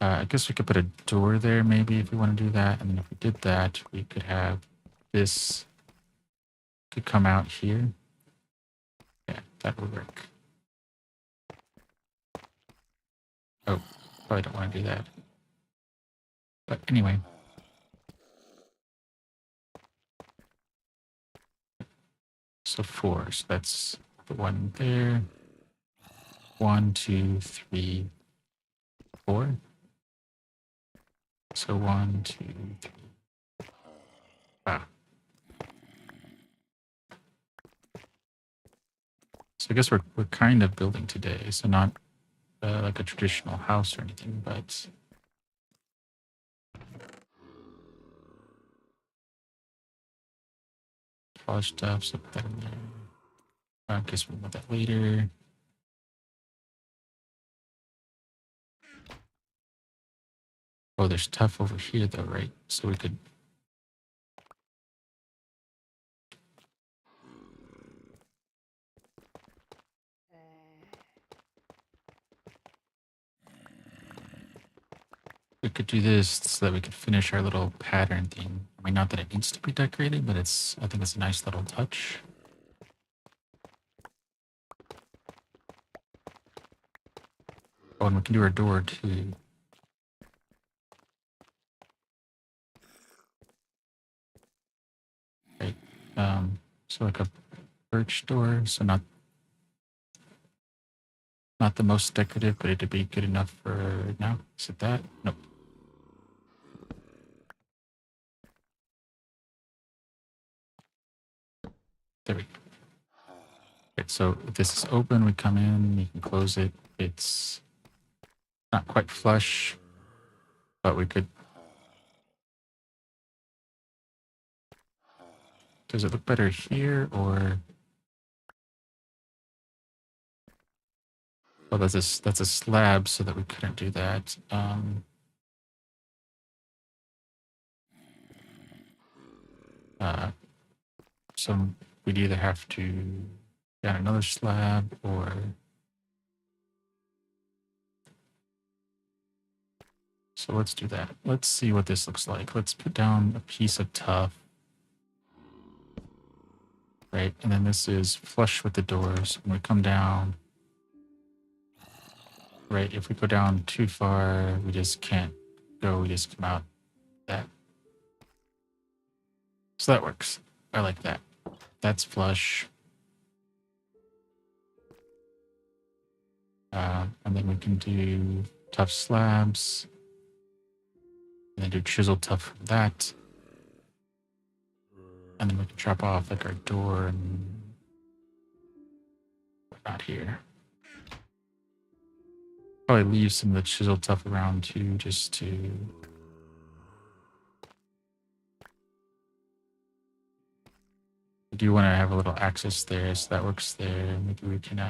I guess we could put a door there maybe if we want to do that. And then if we did that, we could have this could come out here. Yeah, that would work. Oh, probably don't want to do that. But anyway. So 4. So that's the one there. 1, 2, 3, 4. So 1, 2, 3. Ah. So I guess we're kind of building today. So not like a traditional house or anything, but college stuff. So put that in there. I guess we'll put that later. Oh, there's stuff over here though, right? So we could. We could do this so that we could finish our little pattern thing. I mean, not that it needs to be decorated, but I think it's a nice little touch. Oh, and we can do our door too. Right. So like a birch door. So not the most decorative, but it'd be good enough for now. Is it that? Nope. There we go. Right, so if this is open, we come in, you can close it. It's not quite flush, but we could. Does it look better here or? Well, that's a slab, so that we couldn't do that. So we'd either have to down another slab or. So let's do that. Let's see what this looks like. Let's put down a piece of tuff. Right, and then this is flush with the doors. When we come down, right, if we go down too far, we just can't go. We just come out that. So that works. I like that. That's flush. And then we can do tough slabs. And then do chisel tough from that. And then we can drop off like our door and whatnot here. Probably leave some of the chisel tough around too, just to. I do want to have a little access there, so that works there. Maybe we can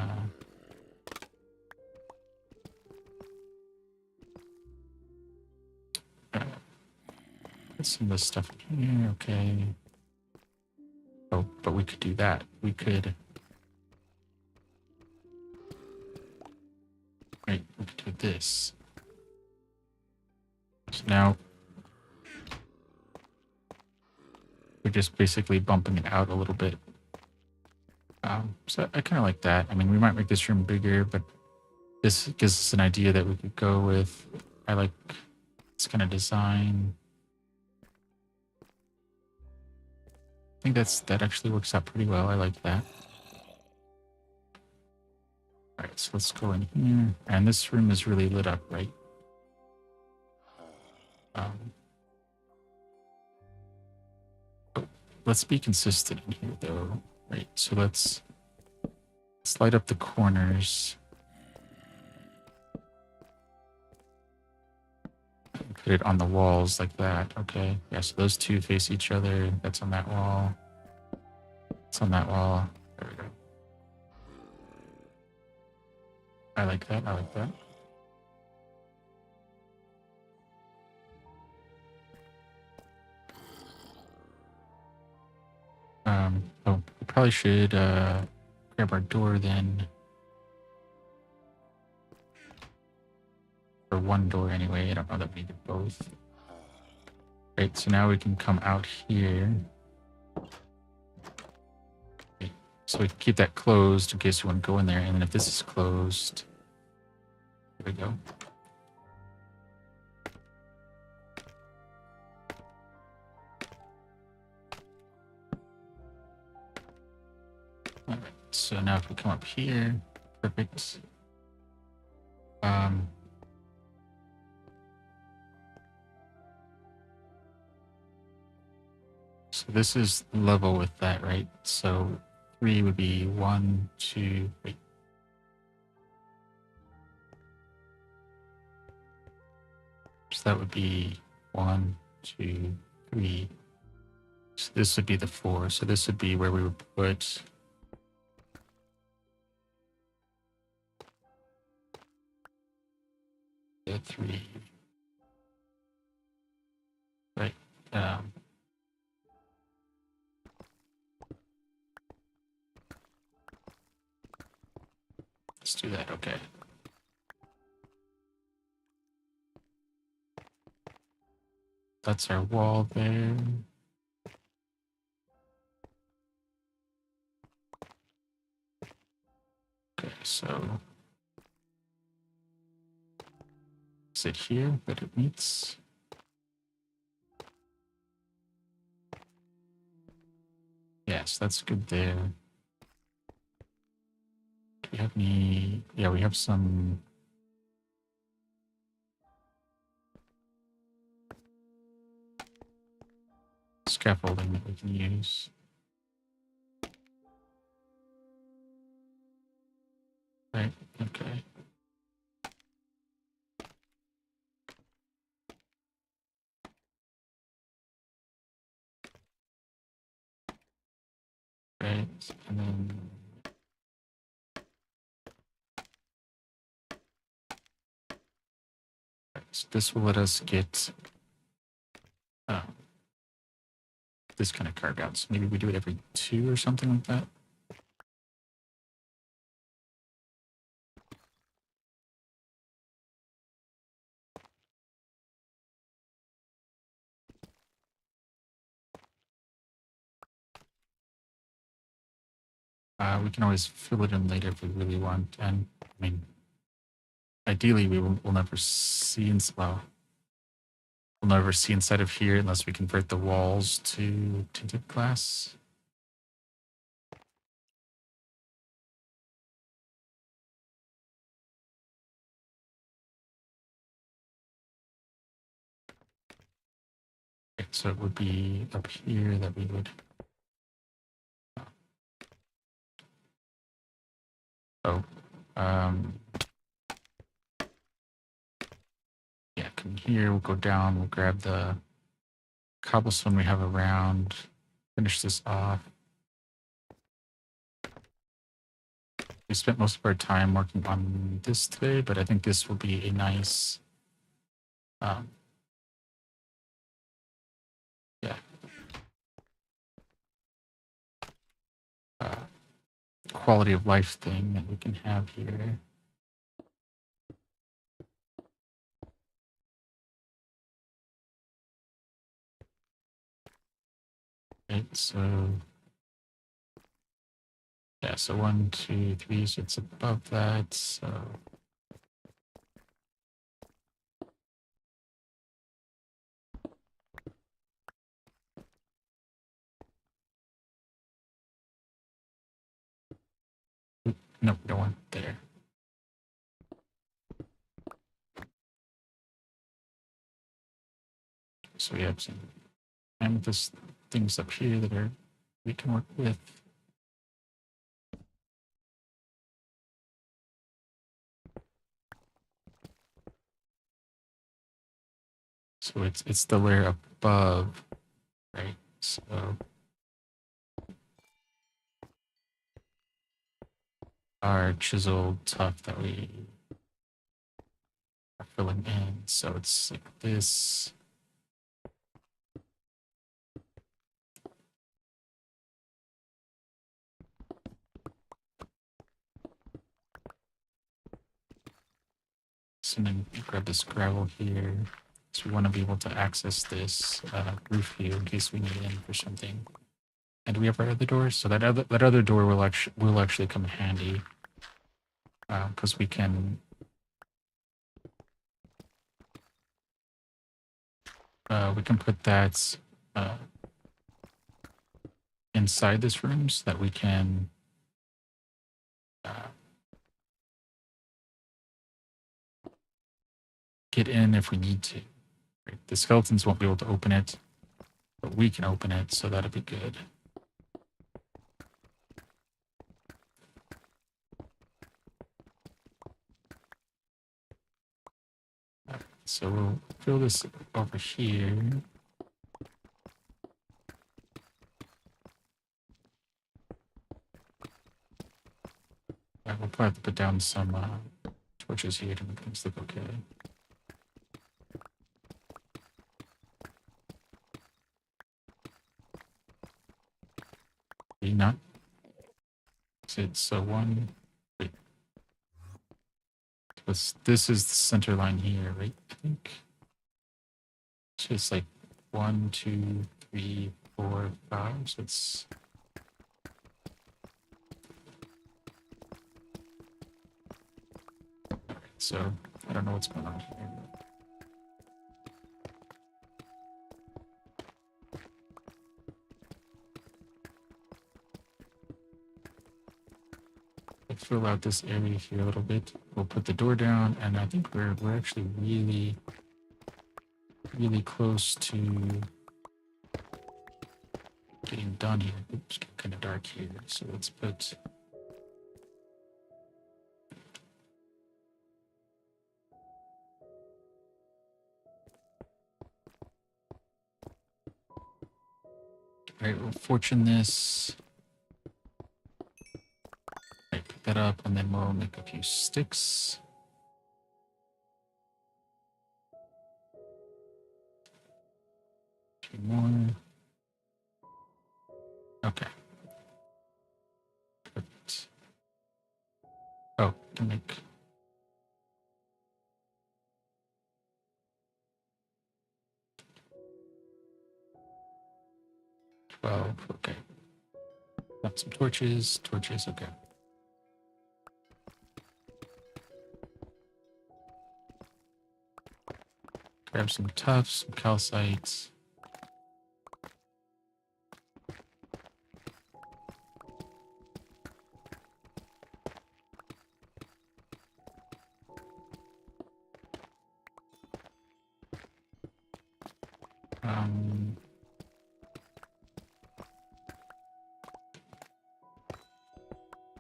put some of this stuff in here, okay. Oh, but we could do that. We could. Right, we could do this. So now we're just basically bumping it out a little bit. So I kind of like that. I mean, we might make this room bigger, but this gives us an idea that we could go with. I like this kind of design. I think that actually works out pretty well. I like that. All right, so let's go in here. And this room is really lit up, right? Let's be consistent in here, though. Right, so let's Slide up the corners. Put it on the walls like that. Okay. Yeah, so those two face each other. That's on that wall. It's on that wall. There we go. I like that. I like that. Oh, we probably should grab our door then. For one door anyway. I don't know that we need both. Right, so now we can come out here. Okay, so we can keep that closed in case we want to go in there. And then if this is closed, here we go. All right, so now if we come up here, perfect. So this is level with that, right? So 3 would be 1, 2, wait. So that would be 1, 2, 3. So this would be the 4. So this would be where we would put the 3. Right. Let's do that. Okay. That's our wall there. Okay, so is it here that it meets? Yes, that's good there. Do we have any? Yeah, we have some scaffolding that we can use. Right, okay. Right, and then so this will let us get this kind of carved out. So maybe we do it every 2 or something like that. We can always fill it in later if we really want. And I mean, ideally, we'll never see well, we'll never see inside of here unless we convert the walls to tinted glass. Okay, so it would be up here that we would. Oh, yeah, come here. We'll go down. We'll grab the cobblestone we have around. Finish this off. We spent most of our time working on this today, but I think this will be a nice, yeah, quality of life thing that we can have here. Right, so yeah, so 1, 2, 3, so it's above that. So no, we don't want there. So we have some amethyst things up here that are we can work with. So it's the layer above, right? So our chiseled tuff that we are filling in. So it's like this. So then grab this gravel here. So we want to be able to access this roof here in case we need in for something. And we have our other doors. So that other door will actually come in handy because we can put that inside this room so that we can get in if we need to. Right? The skeletons won't be able to open it, but we can open it, so that'll be good. Right, so we'll fill this over here. We'll probably have to put down some torches here to make things look okay. Not. So one. Wait. This is the center line here, right? I think. So it's like 1, 2, 3, 4, 5. So it's. So I don't know what's going on here. We'll fill out this area here a little bit. We'll put the door down, and I think we're actually really close to getting done here. It's getting kind of dark here, so let's put. Right, we'll fortune this. Right, pick that up, and then we'll make a few sticks. A few more. Okay. Put. Oh, can make. Okay. Got some torches. Torches, okay. Grab some tufts, some calcite.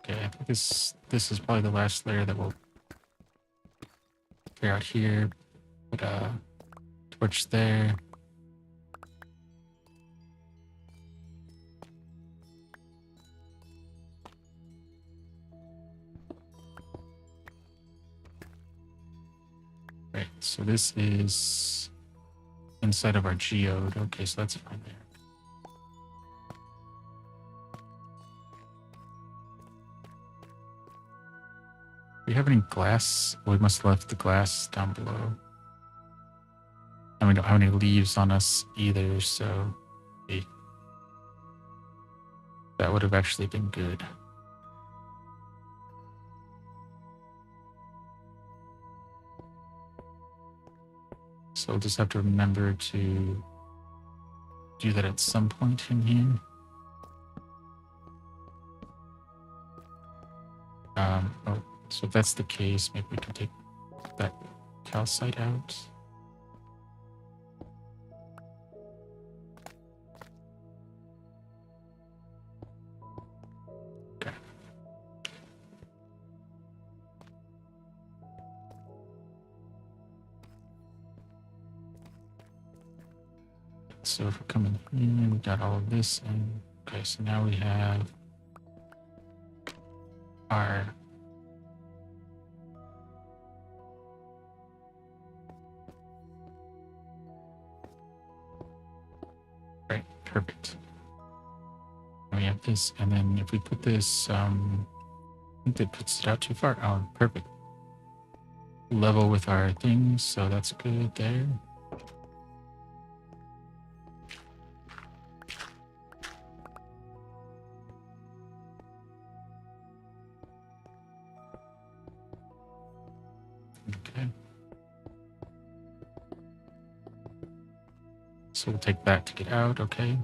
Okay, I think this is probably the last layer that we'll clear out here. Put a torch there. Right, so this is inside of our geode. Okay, so that's fine there. Do we have any glass? Well, we must have left the glass down below. And we don't have any leaves on us either, so that would have actually been good. So we'll just have to remember to do that at some point in here. Oh, so if that's the case, maybe we can take that calcite out. Okay. So if we come in here, we got all of this. And okay, so now we have our right, perfect. And we have this, and then if we put this, I think that puts it out too far. Oh, perfect. Level with our things, so that's good there. Okay. So we'll take that to get out, okay.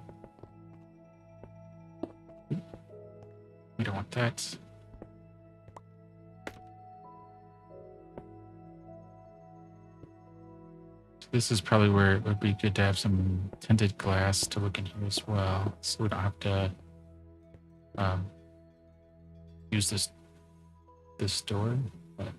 We don't want that. So this is probably where it would be good to have some tinted glass to look in here as well, so we don't have to use this door, but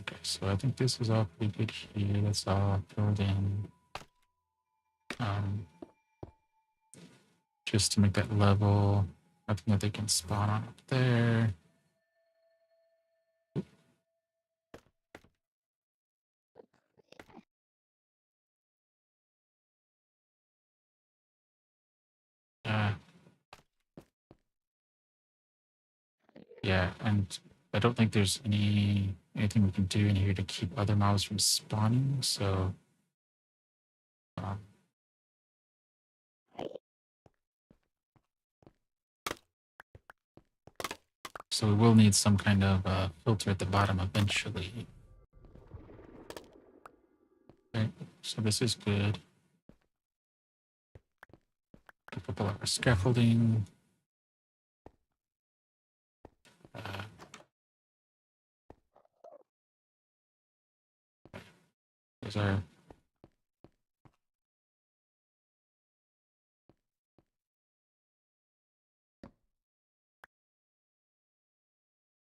okay, so I think this is all pretty good here. That's all filled in. Just to make that level. Nothing that they can spawn on up there. Yeah, and I don't think there's anything we can do in here to keep other mobs from spawning, so um, so we will need some kind of filter at the bottom eventually. Okay, so this is good. Pick up all our scaffolding. There's our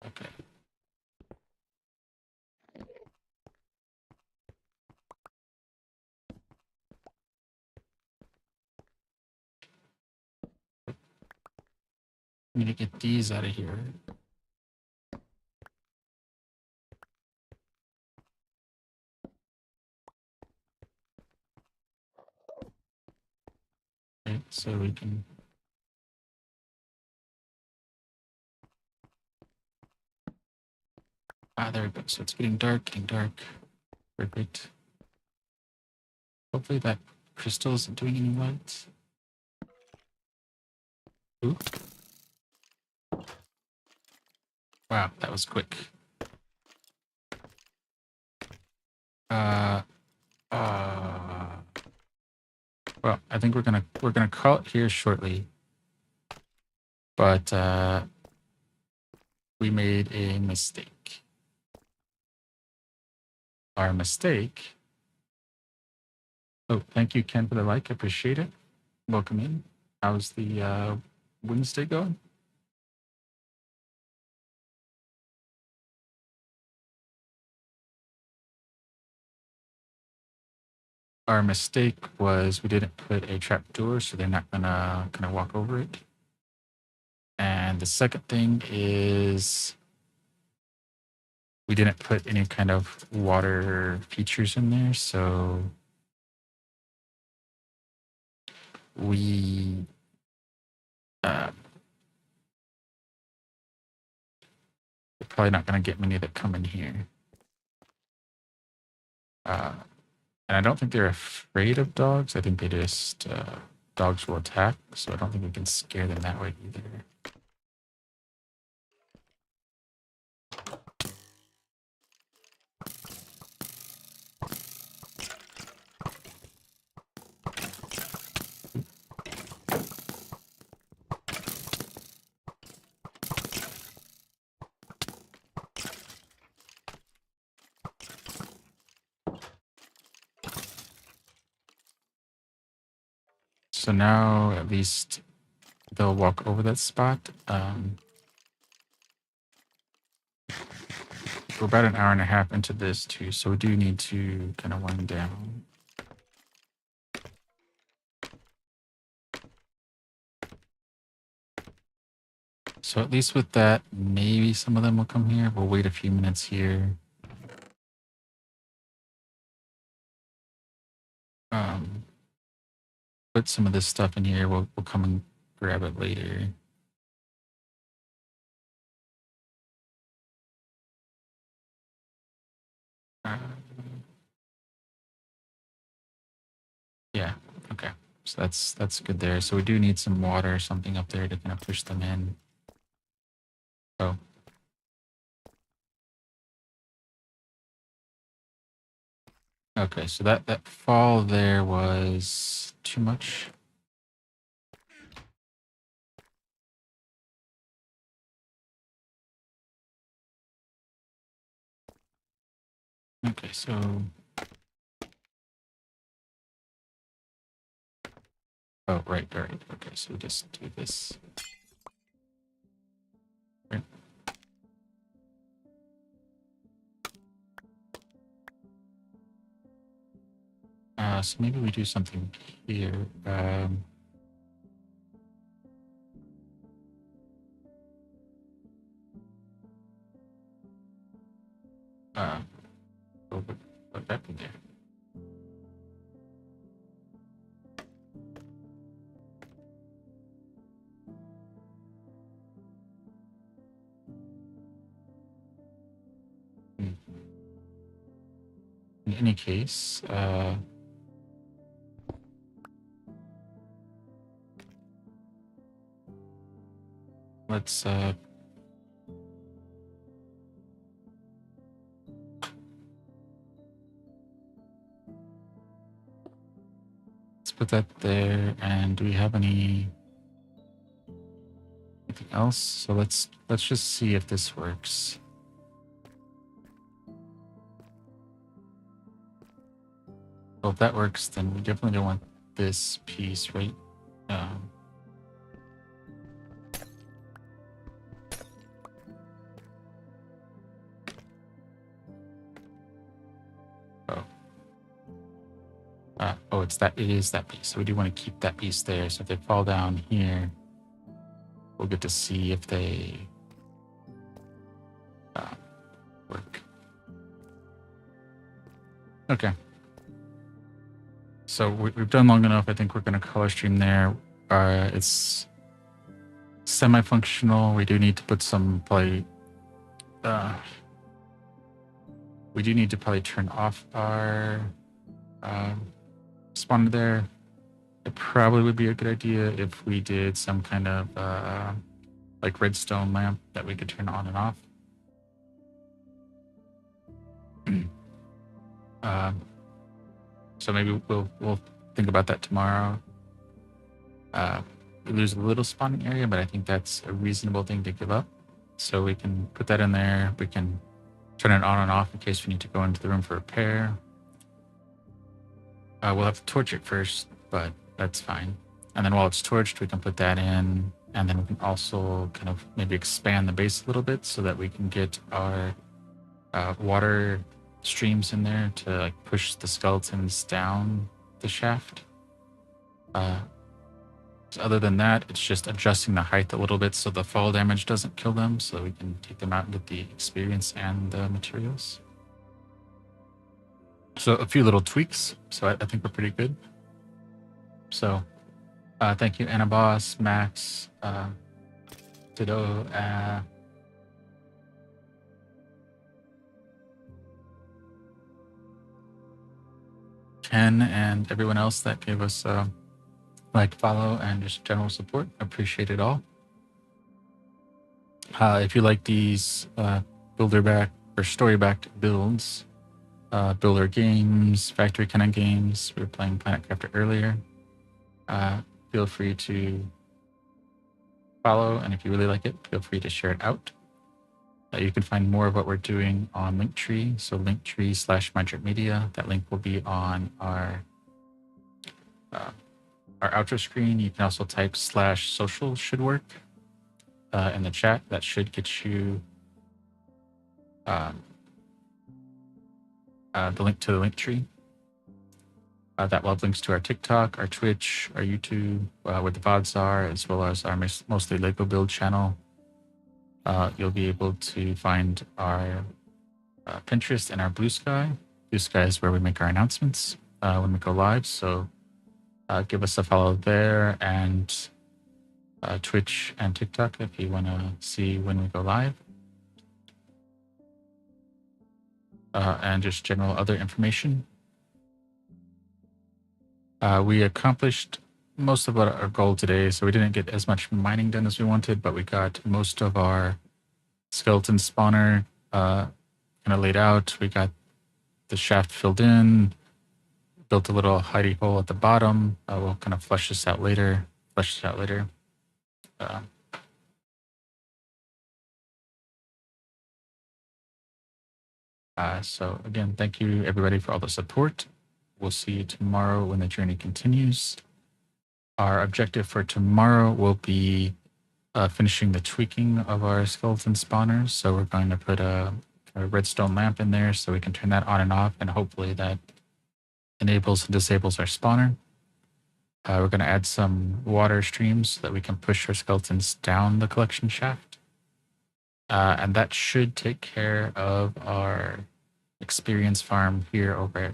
okay. We need to get these out of here. Right, so we can there we go. So it's getting dark, getting dark. Perfect. Hopefully that crystal isn't doing any light. Ooh. Wow, that was quick. Uh, well, I think we're gonna call it here shortly. But we made a mistake. Our mistake. Oh, thank you, Ken, for the like. I appreciate it. Welcome in. How's the Wednesday going? Our mistake was we didn't put a trap door, so they're not gonna kind of walk over it. And the second thing is we didn't put any kind of water features in there, so we we're probably not going to get many that come in here. And I don't think they're afraid of dogs. I think they just dogs will attack, so I don't think we can scare them that way either. So now at least they'll walk over that spot. we're about an hour and a half into this too, so we do need to kind of wind down. So at least with that, maybe some of them will come here. We'll wait a few minutes here. Put some of this stuff in here. We'll come and grab it later. Yeah. Okay. So that's good there. So we do need some water or something up there to kind of push them in. So. Okay, so that fall there was too much. Okay, so oh right. Okay, so we just do this. Right. So maybe we do something here. What happened there? In any case, let's put that there. And do we have anything else? So let's just see if this works. Well, if that works, then we definitely don't want this piece, right? Oh, it is that piece. So we do want to keep that piece there. So if they fall down here, we'll get to see if they work. Okay. So we've done long enough. I think we're going to color stream there. It's semi-functional. We do need to put some probably. We do need to probably turn off our spawner there. It probably would be a good idea if we did some kind of like redstone lamp that we could turn on and off. So maybe we'll think about that tomorrow. We lose a little spawning area, but I think that's a reasonable thing to give up. So we can put that in there. We can turn it on and off in case we need to go into the room for repair. We'll have to torch it first, but that's fine. And then while it's torched, we can put that in. And then we can also kind of maybe expand the base a little bit so that we can get our water streams in there to like push the skeletons down the shaft. So other than that, it's just adjusting the height a little bit so the fall damage doesn't kill them, so we can take them out and get the experience and the materials. So a few little tweaks. So I think we're pretty good. So thank you, Anaboss, Max, Ditto, Ken, and everyone else that gave us like, follow, and just general support. Appreciate it all. If you like these builder-backed or story-backed builds, builder games, factory kind of games, we were playing Planet Crafter earlier, feel free to follow, and if you really like it, feel free to share it out. You can find more of what we're doing on Linktree, so Linktree/MindTripMedia. That link will be on our outro screen. You can also type /social should work in the chat. That should get you the link to the link tree. That will have links to our TikTok, our Twitch, our YouTube, where the VODs are, as well as our mostly Lego build channel. You'll be able to find our Pinterest and our Blue Sky. Blue Sky is where we make our announcements when we go live. So give us a follow there, and Twitch and TikTok if you want to see when we go live. And just general other information. We accomplished most of our goal today, so we didn't get as much mining done as we wanted, but we got most of our skeleton spawner kind of laid out. We got the shaft filled in, built a little hidey hole at the bottom. We'll kind of flesh this out later. So again, thank you everybody for all the support. We'll see you tomorrow when the journey continues. Our objective for tomorrow will be finishing the tweaking of our skeleton spawners. So we're going to put a redstone lamp in there so we can turn that on and off, and hopefully that enables and disables our spawner. We're going to add some water streams so that we can push our skeletons down the collection shaft. And that should take care of our experience farm here over at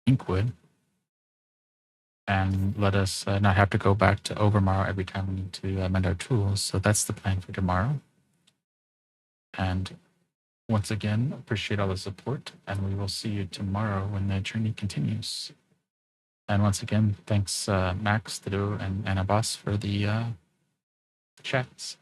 Inkwood, and let us not have to go back to Overmorrow every time we need to amend our tools. So that's the plan for tomorrow. And once again, appreciate all the support, and we will see you tomorrow when the journey continues. And once again, thanks Max, Thido, and Abbas for the chats.